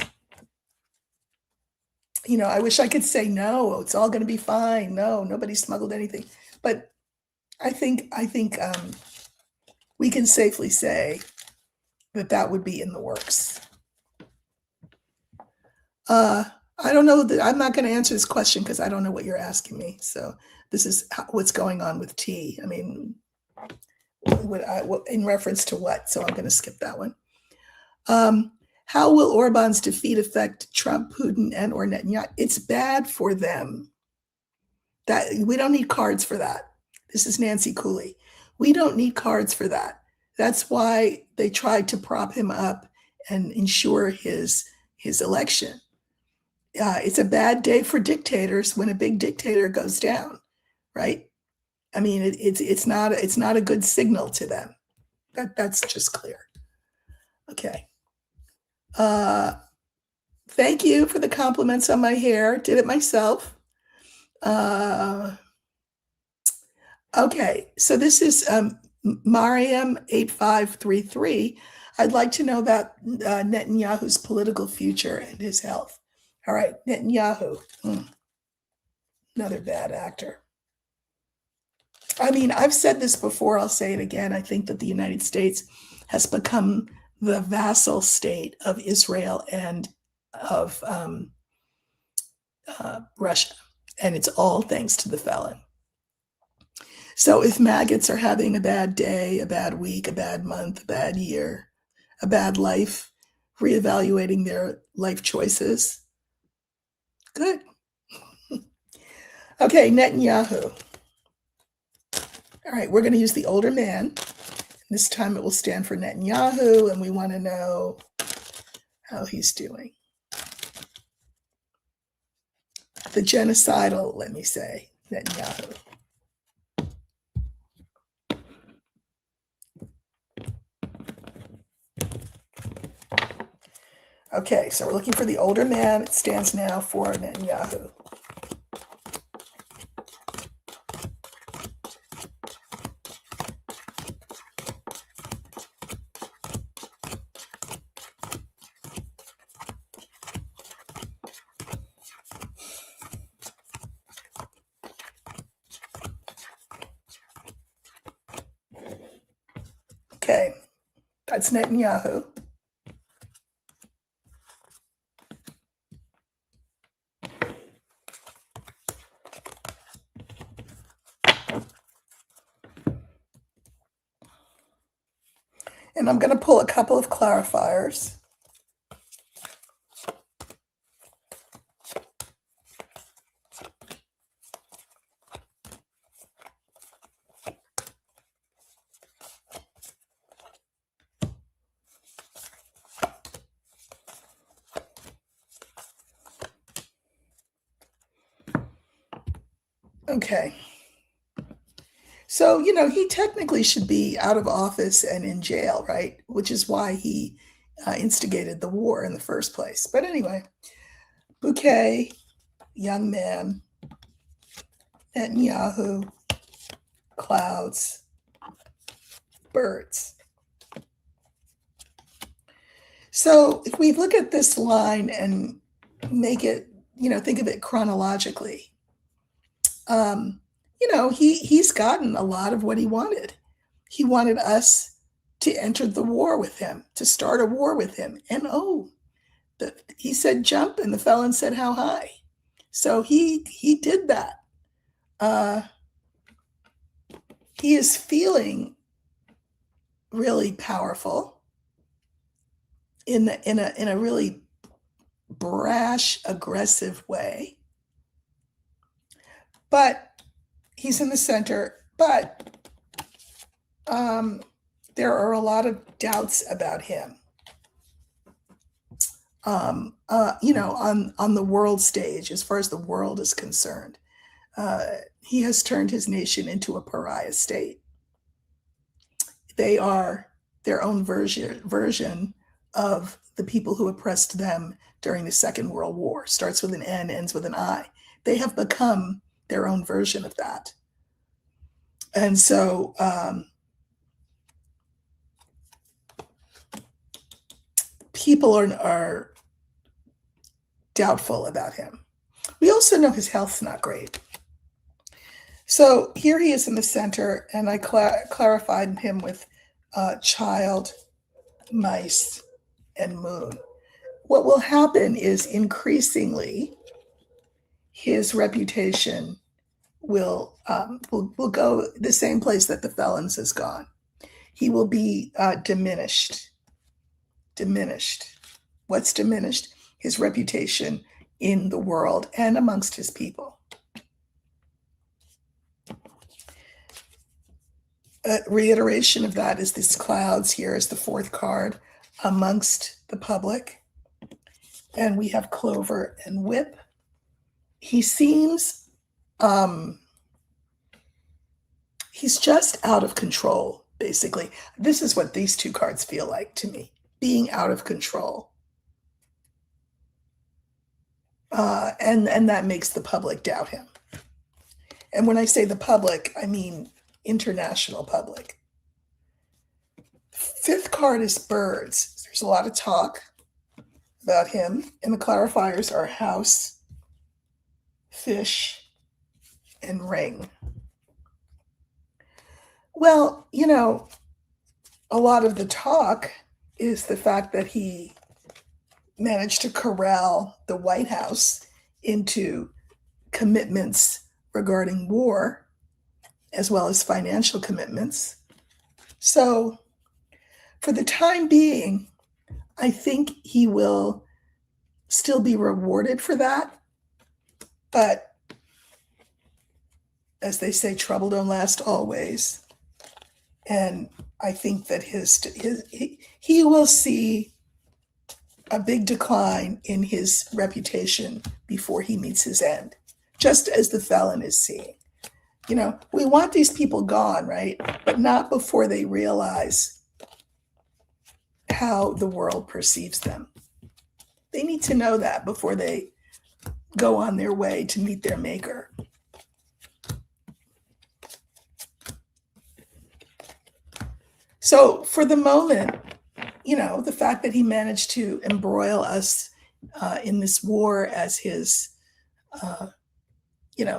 I wish I could say, no, it's all going to be fine. No, nobody smuggled anything. But I think we can safely say that would be in the works. I don't know I'm not going to answer this question because I don't know what you're asking me. So this is what's going on with T. I mean, in reference to what? So I'm going to skip that one. How will Orban's defeat affect Trump, Putin, and or Netanyahu? It's bad for them. That we don't need cards for that. This is Nancy Cooley. We don't need cards for that. That's why they tried to prop him up and ensure his election. It's a bad day for dictators when a big dictator goes down, right? I mean, it's not a good signal to them. That's just clear. Okay. Thank you for the compliments on my hair. Did it myself. Okay, so this is Mariam 8533. I'd like to know about Netanyahu's political future and his health. All right, Netanyahu, another bad actor. I mean, I've said this before, I'll say it again. I think that the United States has become the vassal state of Israel and of Russia, and it's all thanks to the Felon. So if maggots are having a bad day, a bad week, a bad month, a bad year, a bad life, reevaluating their life choices, good. Okay, Netanyahu. All right, we're going to use the older man. This time it will stand for Netanyahu, and we want to know how he's doing. The genocidal, let me say, Netanyahu. Okay, so we're looking for the older man. It stands now for Netanyahu. Okay, that's Netanyahu. And I'm going to pull a couple of clarifiers. Okay. So, he technically should be out of office and in jail, right? Which is why he instigated the war in the first place. But anyway, Bouquet, young man, Netanyahu, clouds, birds. So if we look at this line and make it, think of it chronologically, he's gotten a lot of what he wanted. He wanted us to enter the war with him, to start a war with him. And he said jump, and the felon said how high. So he did that. He is feeling really powerful in a really brash, aggressive way. But he's in the center. But there are a lot of doubts about him. On the world stage, as far as the world is concerned, he has turned his nation into a pariah state. They are their own version of the people who oppressed them during the Second World War. Starts with an N, ends with an I. They have become their own version of that. And so people are doubtful about him. We also know his health's not great. So here he is in the center, and I clarified him with child, mice, and moon. What will happen is increasingly his reputation will go the same place that the felons has gone. He will be diminished. What's diminished? His reputation in the world and amongst his people. A reiteration of that is this clouds here is the fourth card amongst the public. And we have clover and whip. He seems, he's just out of control, basically. This is what these two cards feel like to me, being out of control. And that makes the public doubt him. And when I say the public, I mean international public. Fifth card is birds. There's a lot of talk about him, and the clarifiers are house, fish, and ring. Well, a lot of the talk is the fact that he managed to corral the White House into commitments regarding war, as well as financial commitments. So for the time being, I think he will still be rewarded for that. But as they say, trouble don't last always. And I think that he will see a big decline in his reputation before he meets his end, just as the felon is seeing. We want these people gone, right? But not before they realize how the world perceives them. They need to know that before they go on their way to meet their maker. So for the moment, the fact that he managed to embroil us in this war as his,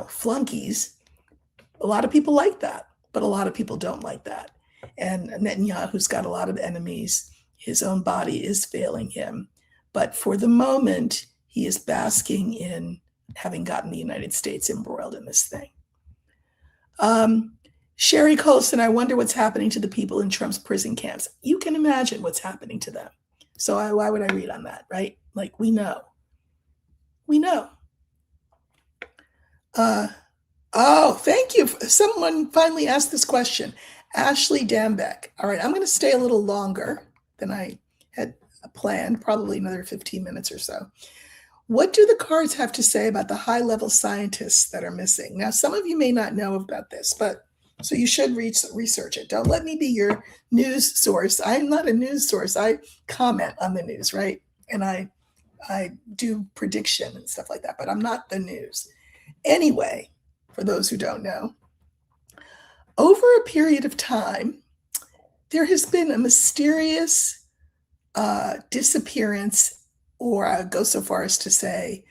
flunkies, a lot of people like that, but a lot of people don't like that. And Netanyahu's got a lot of enemies. His own body is failing him. But for the moment, he is basking in having gotten the United States embroiled in this thing. Sherry Colson, I wonder what's happening to the people in Trump's prison camps. You can imagine what's happening to them. So why would I read on that, right? Like, we know. Oh, thank you. Someone finally asked this question. Ashley Dambeck. All right, I'm going to stay a little longer than I had planned, probably another 15 minutes or so. What do the cards have to say about the high-level scientists that are missing? Now, some of you may not know about this, but so you should research it. Don't let me be your news source. I'm not a news source. I comment on the news, right? And I do prediction and stuff like that, but I'm not the news. Anyway, for those who don't know, over a period of time, there has been a mysterious disappearance, or I go so far as to say,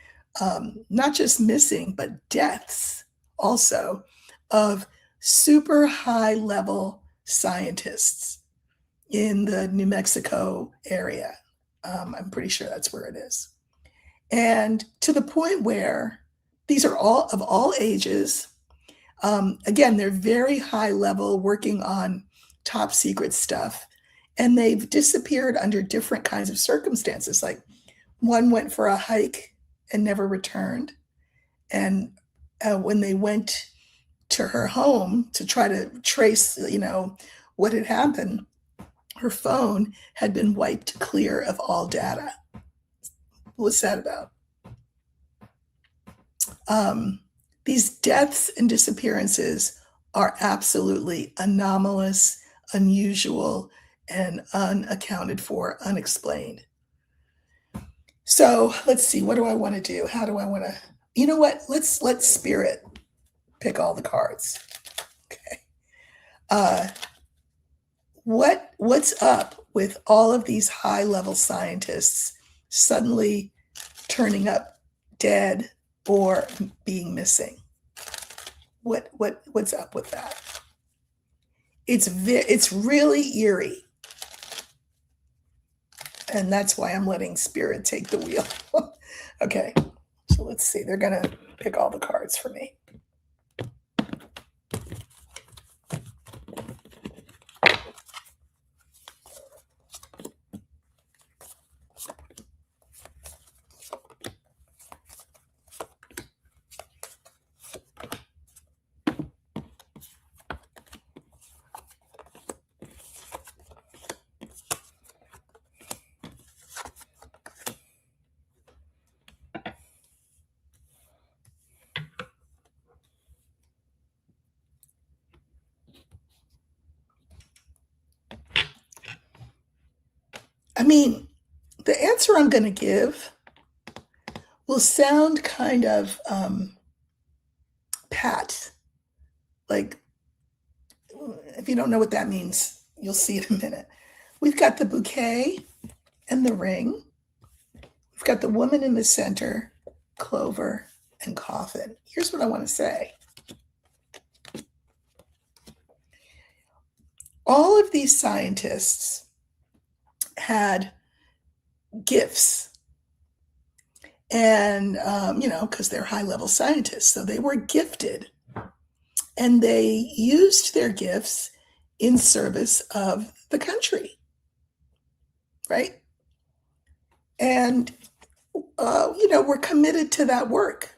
not just missing, but deaths also, of super high level scientists in the New Mexico area. I'm pretty sure that's where it is. And to the point where these are all of all ages. Again, they're very high level, working on top secret stuff. And they've disappeared under different kinds of circumstances. Like one went for a hike and never returned. And when they went to her home to try to trace, what had happened, her phone had been wiped clear of all data. What's that about? These deaths and disappearances are absolutely anomalous, unusual, and unaccounted for, unexplained. So let's see, what do I want to do? How do I want to, you know what? Let's let Spirit pick all the cards. Okay. What's up with all of these high level scientists suddenly turning up dead or being missing? What's up with that? It's really eerie. And that's why I'm letting Spirit take the wheel. Okay, so let's see. They're going to pick all the cards for me. I mean, the answer I'm going to give will sound kind of pat. Like, if you don't know what that means, you'll see in a minute. We've got the bouquet and the ring. We've got the woman in the center, clover, and coffin. Here's what I want to say. All of these scientists had gifts, and because they're high level scientists, so they were gifted, and they used their gifts in service of the country, right? And we're committed to that work.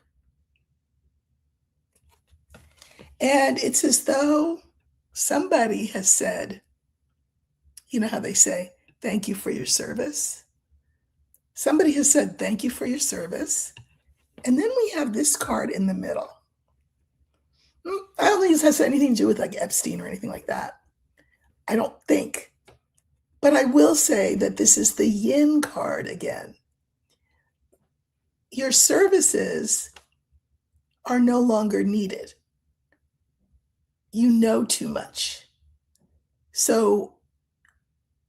And it's as though somebody has said, you know how they say, thank you for your service? Somebody has said, thank you for your service. And then we have this card in the middle. I don't think this has anything to do with like Epstein or anything like that. I don't think. But I will say that this is the yin card again. Your services are no longer needed. You know too much. So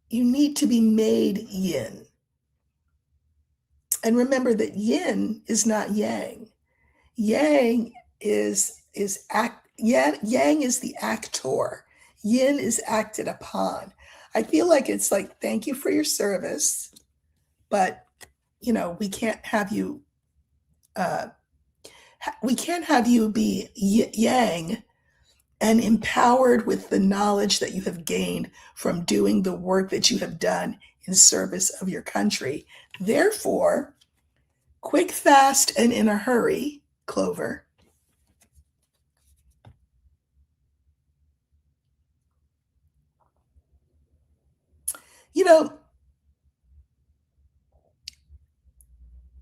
you need to be made yin. And remember that yin is not yang. Yang is yang is the actor. Yin is acted upon. I feel like it's like, thank you for your service, but we can't have you be yang and empowered with the knowledge that you have gained from doing the work that you have done in service of your country. Therefore, quick, fast, and in a hurry, Clover.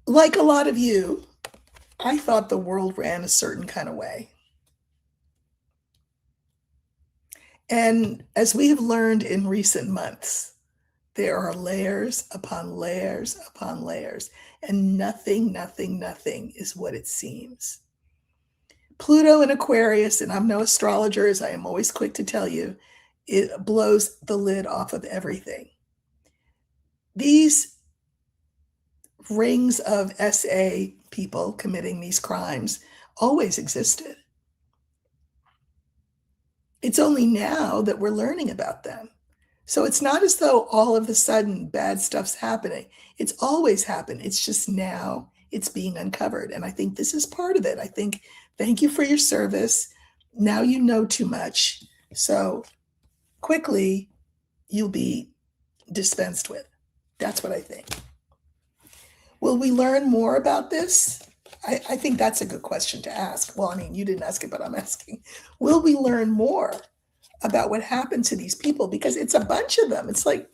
Like a lot of you, I thought the world ran a certain kind of way. And as we have learned in recent months, there are layers upon layers upon layers, and nothing is what it seems. Pluto in Aquarius, and I'm no astrologer, as I am always quick to tell you, it blows the lid off of everything. These rings of SA people committing these crimes always existed. It's only now that we're learning about them. So it's not as though all of a sudden bad stuff's happening. It's always happened. It's just now it's being uncovered. And I think this is part of it. I think, thank you for your service. Now you know too much. So quickly you'll be dispensed with. That's what I think. Will we learn more about this? I think that's a good question to ask. Well, I mean, you didn't ask it, but I'm asking. Will we learn more about what happened to these people? Because it's a bunch of them. It's like,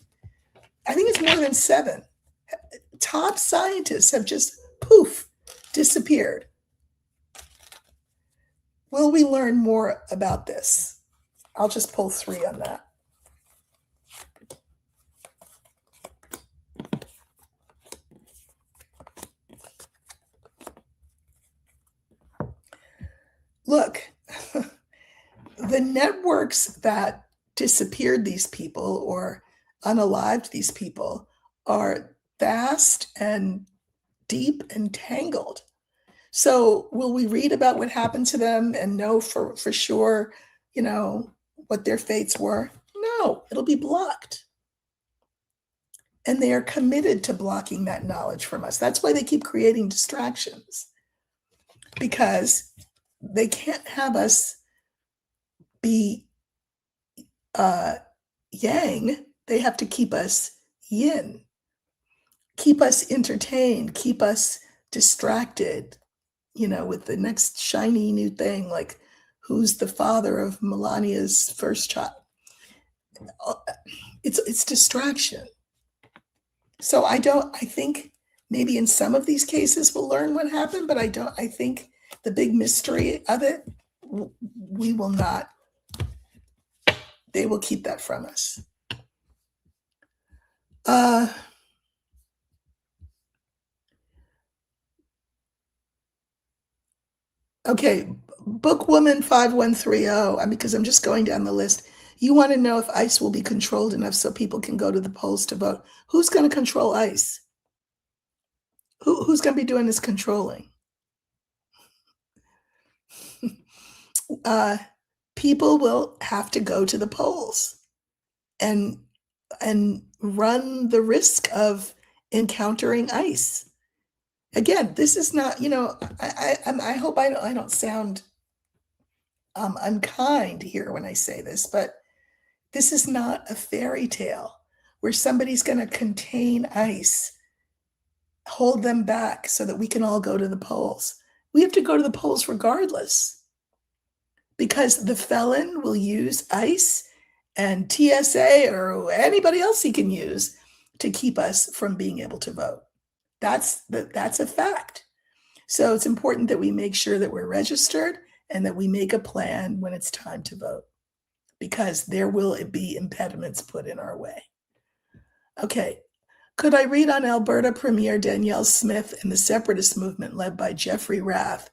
I think it's more than 7. Top scientists have just poof, disappeared. Will we learn more about this? I'll just pull 3 on that. Look, the networks that disappeared these people or unalived these people are vast and deep and tangled. So will we read about what happened to them and know for sure, what their fates were? No, it'll be blocked. And they are committed to blocking that knowledge from us. That's why they keep creating distractions, because they can't have us be yang. They have to keep us yin, keep us entertained, keep us distracted, with the next shiny new thing, like who's the father of Melania's first child. It's distraction. So I think maybe in some of these cases we'll learn what happened, but I think the big mystery of it, we will not, they will keep that from us. Okay, Bookwoman 5130, because I'm just going down the list. You want to know if ICE will be controlled enough so people can go to the polls to vote. Who's going to control ICE? Who's going to be doing this controlling? People will have to go to the polls and run the risk of encountering ICE. Again, this is not, I hope I don't sound unkind here when I say this, but this is not a fairy tale where somebody's going to contain ICE, hold them back so that we can all go to the polls. We have to go to the polls regardless, because the felon will use ICE and TSA or anybody else he can use to keep us from being able to vote. That's a fact. So it's important that we make sure that we're registered and that we make a plan when it's time to vote, because there will be impediments put in our way. Okay. Could I read on Alberta Premier Danielle Smith and the separatist movement led by Jeffrey Rath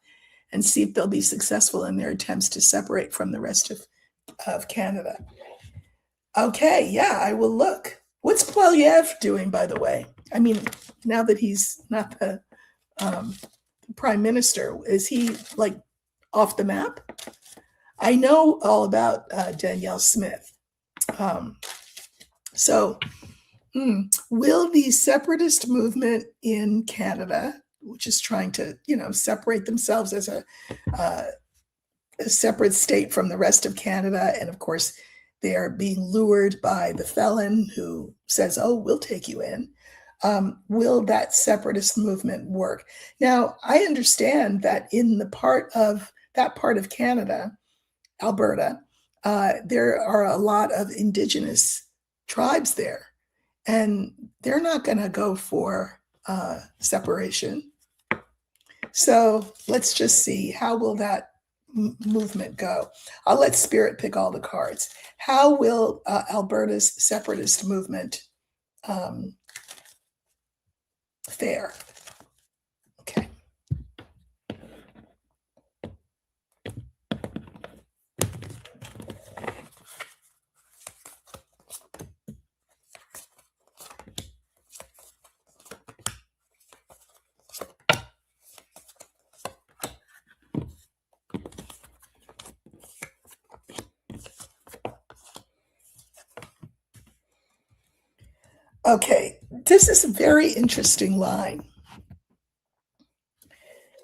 and see if they'll be successful in their attempts to separate from the rest of Canada? Okay, yeah, I will look. What's Poilievre doing, by the way? I mean, now that he's not the prime minister, is he like off the map? I know all about Danielle Smith. Will the separatist movement in Canada, which is trying to, separate themselves as a separate state from the rest of Canada, and of course, they are being lured by the felon who says, "Oh, we'll take you in." Will that separatist movement work? Now, I understand that in that part of Canada, Alberta, there are a lot of Indigenous tribes there, and they're not going to go for separation. So let's just see, how will that movement go? I'll let Spirit pick all the cards. How will Alberta's separatist movement fare? Okay. Okay, this is a very interesting line.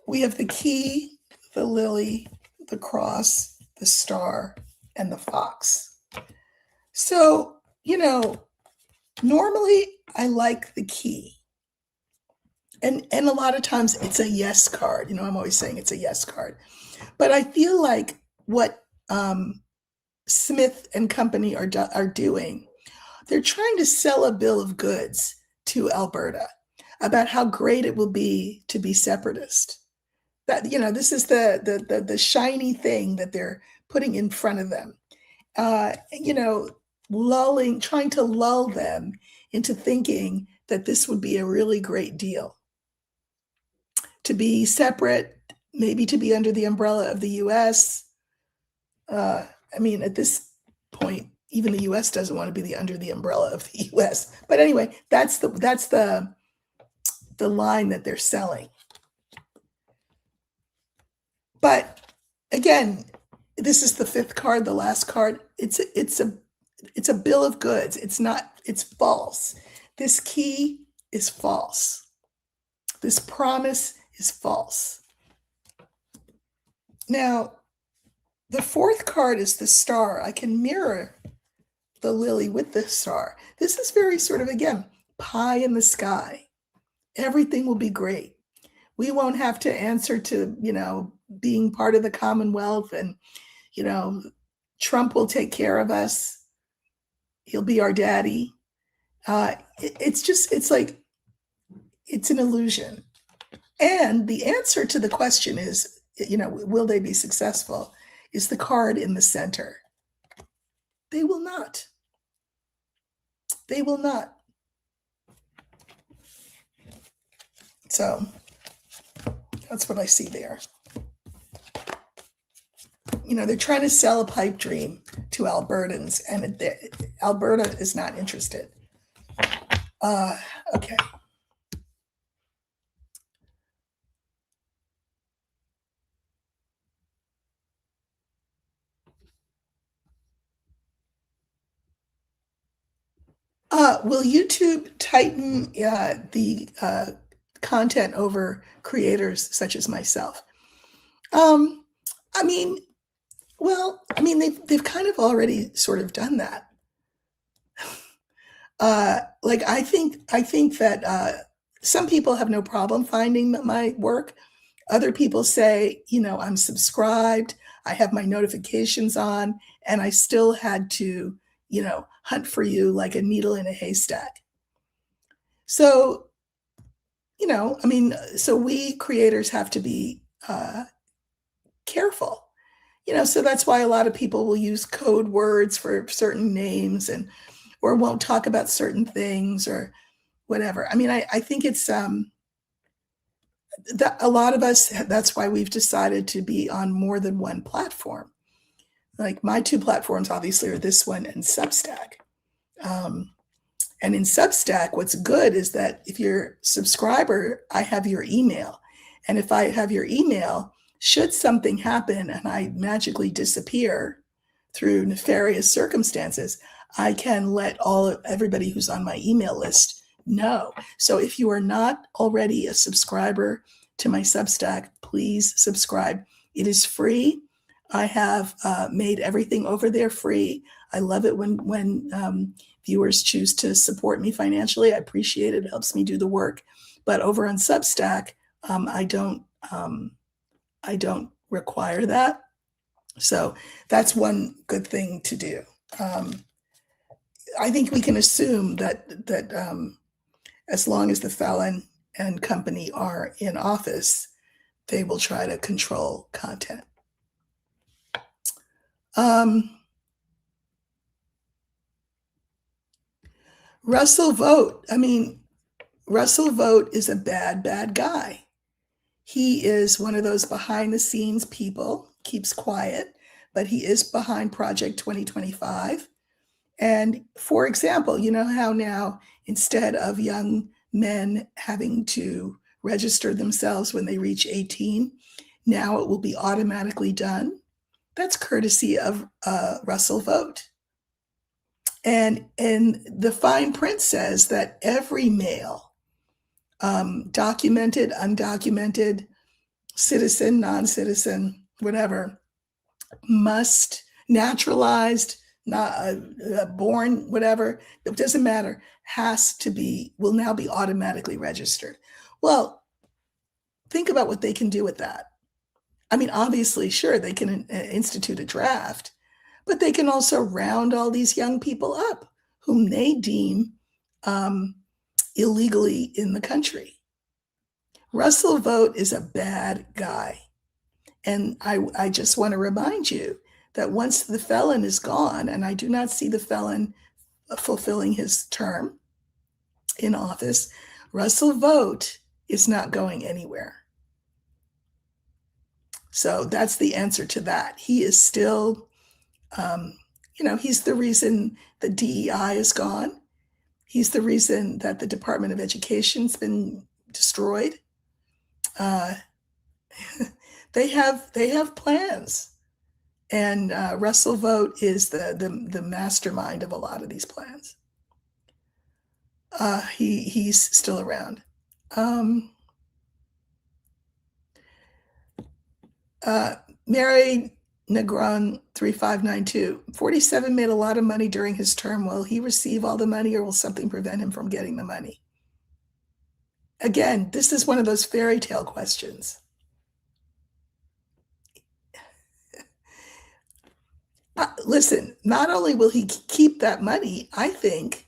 We have the key, the lily, the cross, the star, and the fox. So, normally I like the key. And a lot of times it's a yes card. I'm always saying it's a yes card. But I feel like what Smith and company are doing, they're trying to sell a bill of goods to Alberta about how great it will be to be separatist. That this is the shiny thing that they're putting in front of them. Trying to lull them into thinking that this would be a really great deal. To be separate, maybe to be under the umbrella of the U.S. At this point, even the U.S. doesn't want to be under the umbrella of the U.S. But anyway, that's the line that they're selling. But again, this is the fifth card, the last card. It's a bill of goods. It's false. This key is false. This promise is false. Now, the fourth card is the star. I can mirror the lily with the star. This is very sort of, again, pie in the sky. Everything will be great. We won't have to answer to, being part of the Commonwealth, and, Trump will take care of us. He'll be our daddy. It's an illusion. And the answer to the question is, will they be successful, is the card in the center. They will not. They will not. So that's what I see there. They're trying to sell a pipe dream to Albertans, and Alberta is not interested. Okay. Will YouTube tighten the content over creators such as myself? They've kind of already sort of done that. I think that some people have no problem finding my work. Other people say, I'm subscribed, I have my notifications on, and I still had to, hunt for you like a needle in a haystack. So, so we creators have to be careful. So that's why a lot of people will use code words for certain names or won't talk about certain things or whatever. I think it's a lot of us, that's why we've decided to be on more than one platform. Like my two platforms obviously are this one and Substack. And in Substack, what's good is that if you're a subscriber, I have your email. And if I have your email, should something happen and I magically disappear through nefarious circumstances, I can let everybody who's on my email list know. So if you are not already a subscriber to my Substack, please subscribe. It is free. I have made everything over there free. I love it when viewers choose to support me financially. I appreciate it. It helps me do the work. But over on Substack, I don't require that. So that's one good thing to do. I think we can assume that as long as the Fallon and company are in office, they will try to control content. Russell Vogt. Russell Vogt is a bad guy. He is one of those behind the scenes people, keeps quiet, but he is behind Project 2025. And for example, you know how now instead of young men having to register themselves when they reach 18, now it will be automatically done. That's courtesy of Russell Vogt. And the fine print says that every male, documented, undocumented, citizen, non-citizen, whatever, must naturalized, not born, whatever, it doesn't matter, will now be automatically registered. Well, think about what they can do with that. I mean, obviously, sure, they can institute a draft, but they can also round all these young people up whom they deem illegally in the country. Russell Vogt is a bad guy. And I just want to remind you that once the felon is gone, and I do not see the felon fulfilling his term in office, Russell Vogt is not going anywhere. So that's the answer to that. He is still, he's the reason the DEI is gone. He's the reason that the Department of Education's been destroyed. They have plans, and Russell Vogt is the mastermind of a lot of these plans. He's still around. Mary Negron 3592, 47 made a lot of money during his term. Will he receive all the money, or will something prevent him from getting the money? Again, this is one of those fairy tale questions. Listen, not only will he keep that money, I think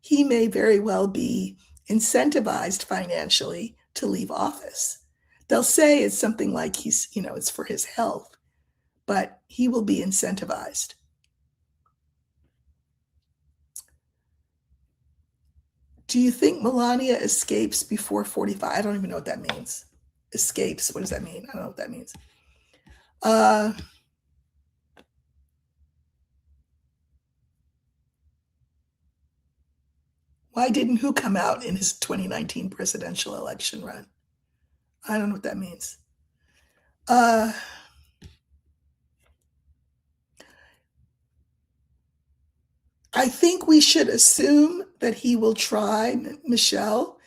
he may very well be incentivized financially to leave office. They'll say it's something like it's for his health, but he will be incentivized. Do you think Melania escapes before 45? I don't even know what that means. Escapes, what does that mean? I don't know what that means. Why didn't who come out in his 2019 presidential election run? I don't know what that means. I think we should assume that he will try, Michelle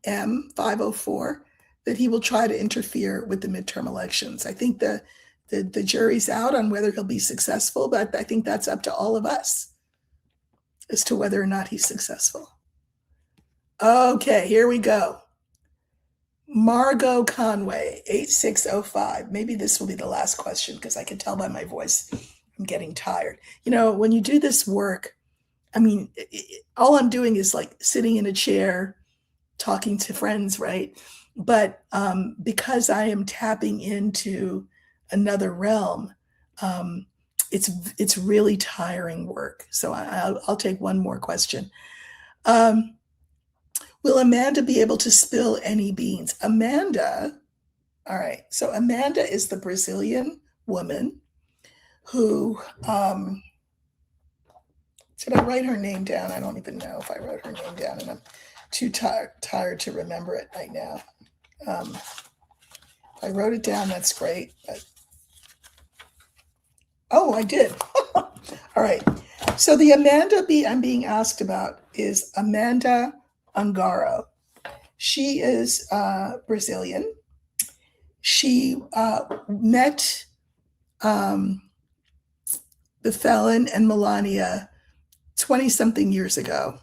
M504, that he will try to interfere with the midterm elections. I think the jury's out on whether he'll be successful, but I think that's up to all of us as to whether or not he's successful. Okay, here we go. Margot Conway, 8605. Maybe this will be the last question because I can tell by my voice I'm getting tired. When you do this work, I mean, all I'm doing is like sitting in a chair, talking to friends, right? But because I am tapping into another realm, it's really tiring work. So I'll take one more question. Will Amanda be able to spill any beans? Amanda, all right. So Amanda is the Brazilian woman who, did I write her name down? I don't even know if I wrote her name down, and I'm too tired to remember it right now. If I wrote it down, that's great. But... Oh, I did. All right. So the Amanda I'm being asked about is Amanda Angaro. She is Brazilian. She met the felon and Melania 20-something years ago.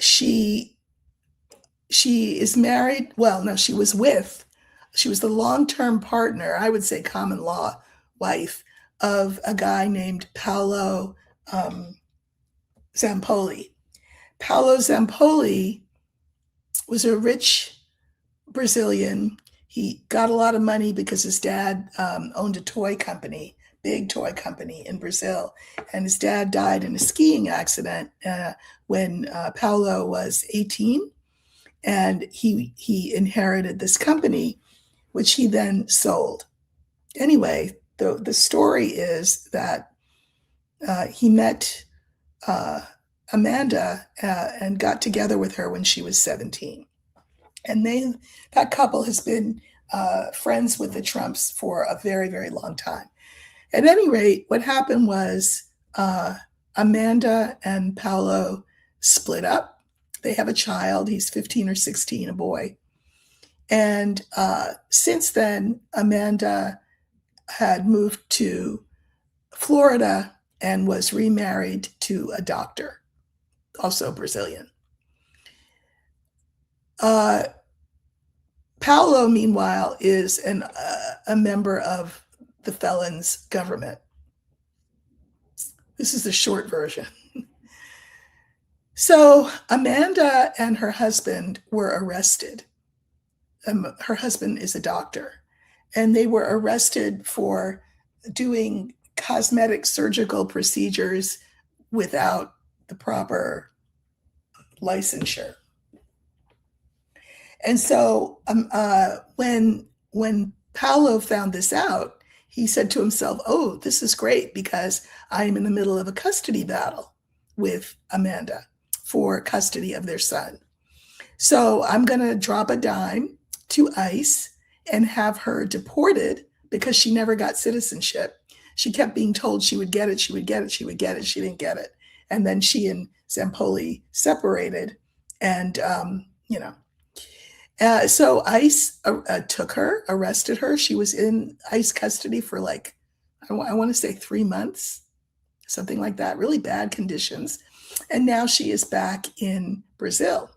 She is married. Well, no, she was the long-term partner, I would say common law wife, of a guy named Paolo Zampoli. Paolo Zampoli was a rich Brazilian. He got a lot of money because his dad owned a toy company, big toy company in Brazil. And his dad died in a skiing accident when Paolo was 18. And he inherited this company, which he then sold. Anyway, the story is that he met Amanda and got together with her when she was 17. And that couple has been friends with the Trumps for a very, very long time. At any rate, what happened was Amanda and Paolo split up. They have a child. He's 15 or 16, a boy. And since then, Amanda had moved to Florida and was remarried to a doctor, also Brazilian. Paolo, meanwhile, is a member of the felons' government. This is the short version. So Amanda and her husband were arrested. Her husband is a doctor, and they were arrested for doing cosmetic surgical procedures without the proper licensure. And so when Paolo found this out, he said to himself, oh, this is great because I am in the middle of a custody battle with Amanda for custody of their son. So I'm going to drop a dime to ICE and have her deported because she never got citizenship. She kept being told she would get it, she would get it, she would get it. She didn't get it. And then she and Zampoli separated. And, so ICE took her, arrested her. She was in ICE custody for like, I want to say 3 months, something like that, really bad conditions. And now she is back in Brazil.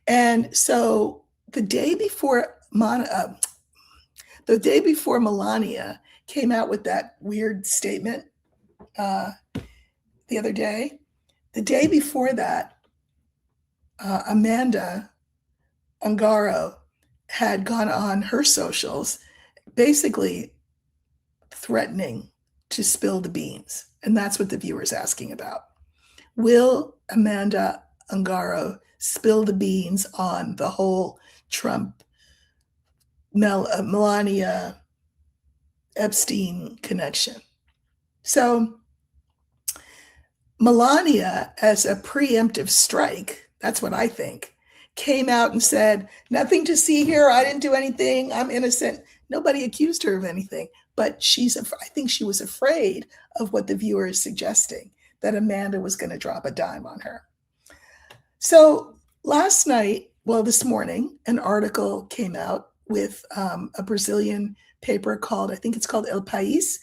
And so the day before Melania came out with that weird statement the other day, the day before that, Amanda Angaro had gone on her socials basically threatening to spill the beans. And that's what the viewer's asking about. Will Amanda Angaro spill the beans on the whole Trump, Melania, Epstein connection? So Melania, as a preemptive strike, that's what I think, came out and said, nothing to see here. I didn't do anything. I'm innocent. Nobody accused her of anything. But I think she was afraid of what the viewer is suggesting, that Amanda was going to drop a dime on her. So last night, this morning, an article came out with a Brazilian paper called, I think it's called El País.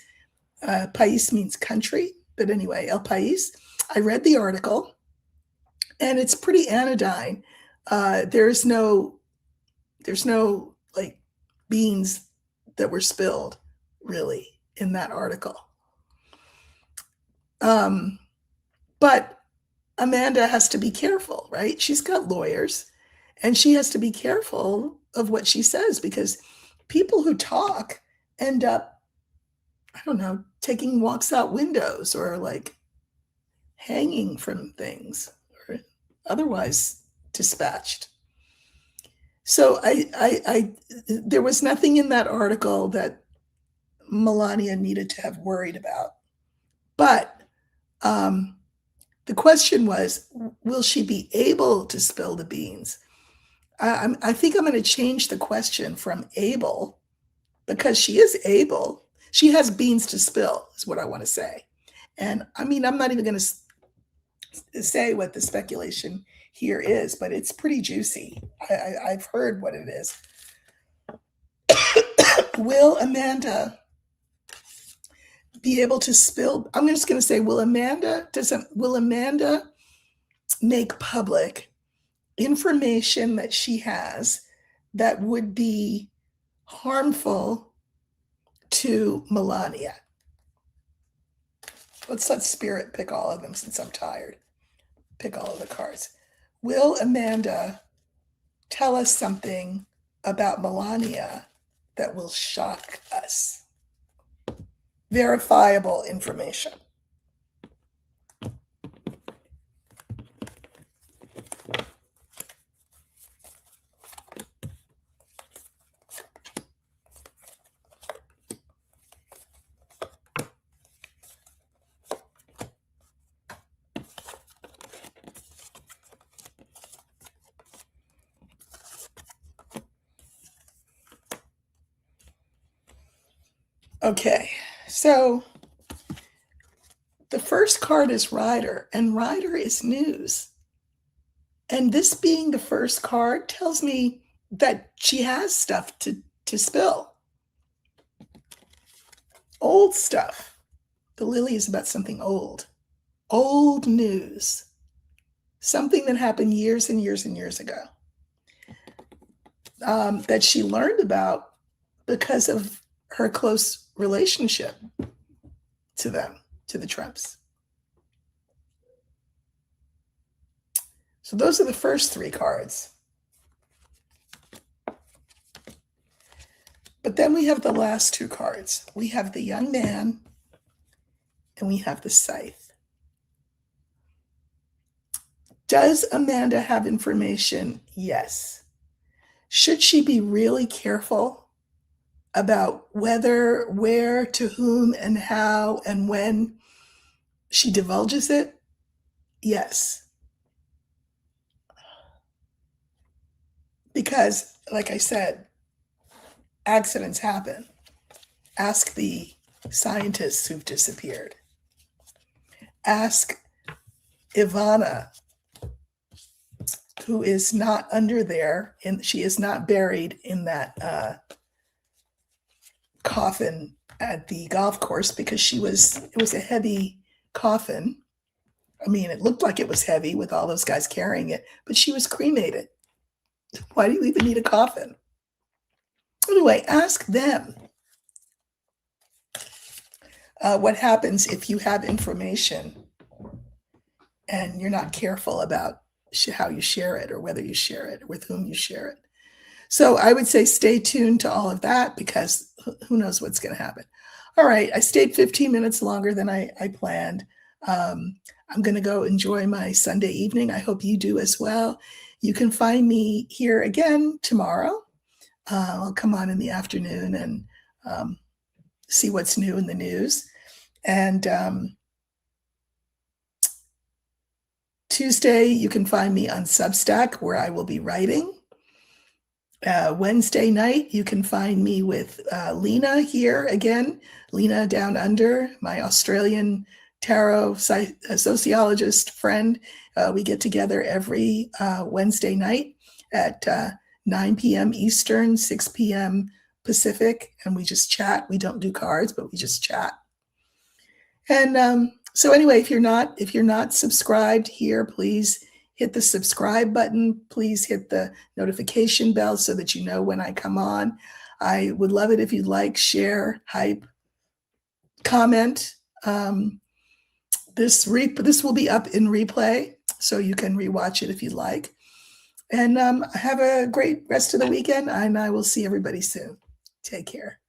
País means country, but anyway, El País. I read the article, and it's pretty anodyne. There's no like beans that were spilled really in that article. But Amanda has to be careful, right? She's got lawyers, and she has to be careful of what she says, because people who talk end up, I don't know, taking walks out windows or like hanging from things or otherwise dispatched. So there was nothing in that article that Melania needed to have worried about. But the question was, will she be able to spill the beans? I think I'm going to change the question from able, because she is able. She has beans to spill, is what I want to say. And I mean, I'm not even going to say what the speculation here is, but it's pretty juicy. I've heard what it is. Will Amanda be able to spill? I'm just going to say, will Amanda make public information that she has that would be harmful to Melania? Let's let Spirit pick all of them, since I'm tired. Pick all of the cards. Will Amanda tell us something about Melania that will shock us? Verifiable information. Okay, so The first card is Rider, and Rider is news. And this being the first card tells me that she has stuff to spill. Old stuff. The lily is about something old. Old news. Something that happened years and years and years ago. That she learned about because of her close relationship to them, to the Trumps. So those are the first three cards. But then we have the last two cards. We have the young man and we have the scythe. Does Amanda have information? Yes. Should she be really careful about whether, where, to whom, and how, and when she divulges it? Yes. Because, like I said, accidents happen. Ask the scientists who've disappeared. Ask Ivana, who is not under there, and she is not buried in that coffin at the golf course because it was a heavy coffin. I mean, it looked like it was heavy with all those guys carrying it, but she was cremated. Why do you even need a coffin? Anyway, ask them what happens if you have information and you're not careful about how you share it or whether you share it or with whom you share it. So I would say stay tuned to all of that because who knows what's going to happen. All right, I stayed 15 minutes longer than I planned. I'm going to go enjoy my Sunday evening. I hope you do as well. You can find me here again tomorrow. I'll come on in the afternoon and see what's new in the news. And Tuesday, you can find me on Substack where I will be writing. Wednesday night, you can find me with Lena here again. Lena Down Under, my Australian tarot sociologist friend. We get together every Wednesday night at 9 p.m. Eastern, 6 p.m. Pacific, and we just chat. We don't do cards, but we just chat. And so anyway, if you're not subscribed here, please hit the subscribe button. Please hit the notification bell so that you know when I come on. I would love it if you'd like, share, hype, comment. This will be up in replay, so you can rewatch it if you'd like. And have a great rest of the weekend, and I will see everybody soon. Take care.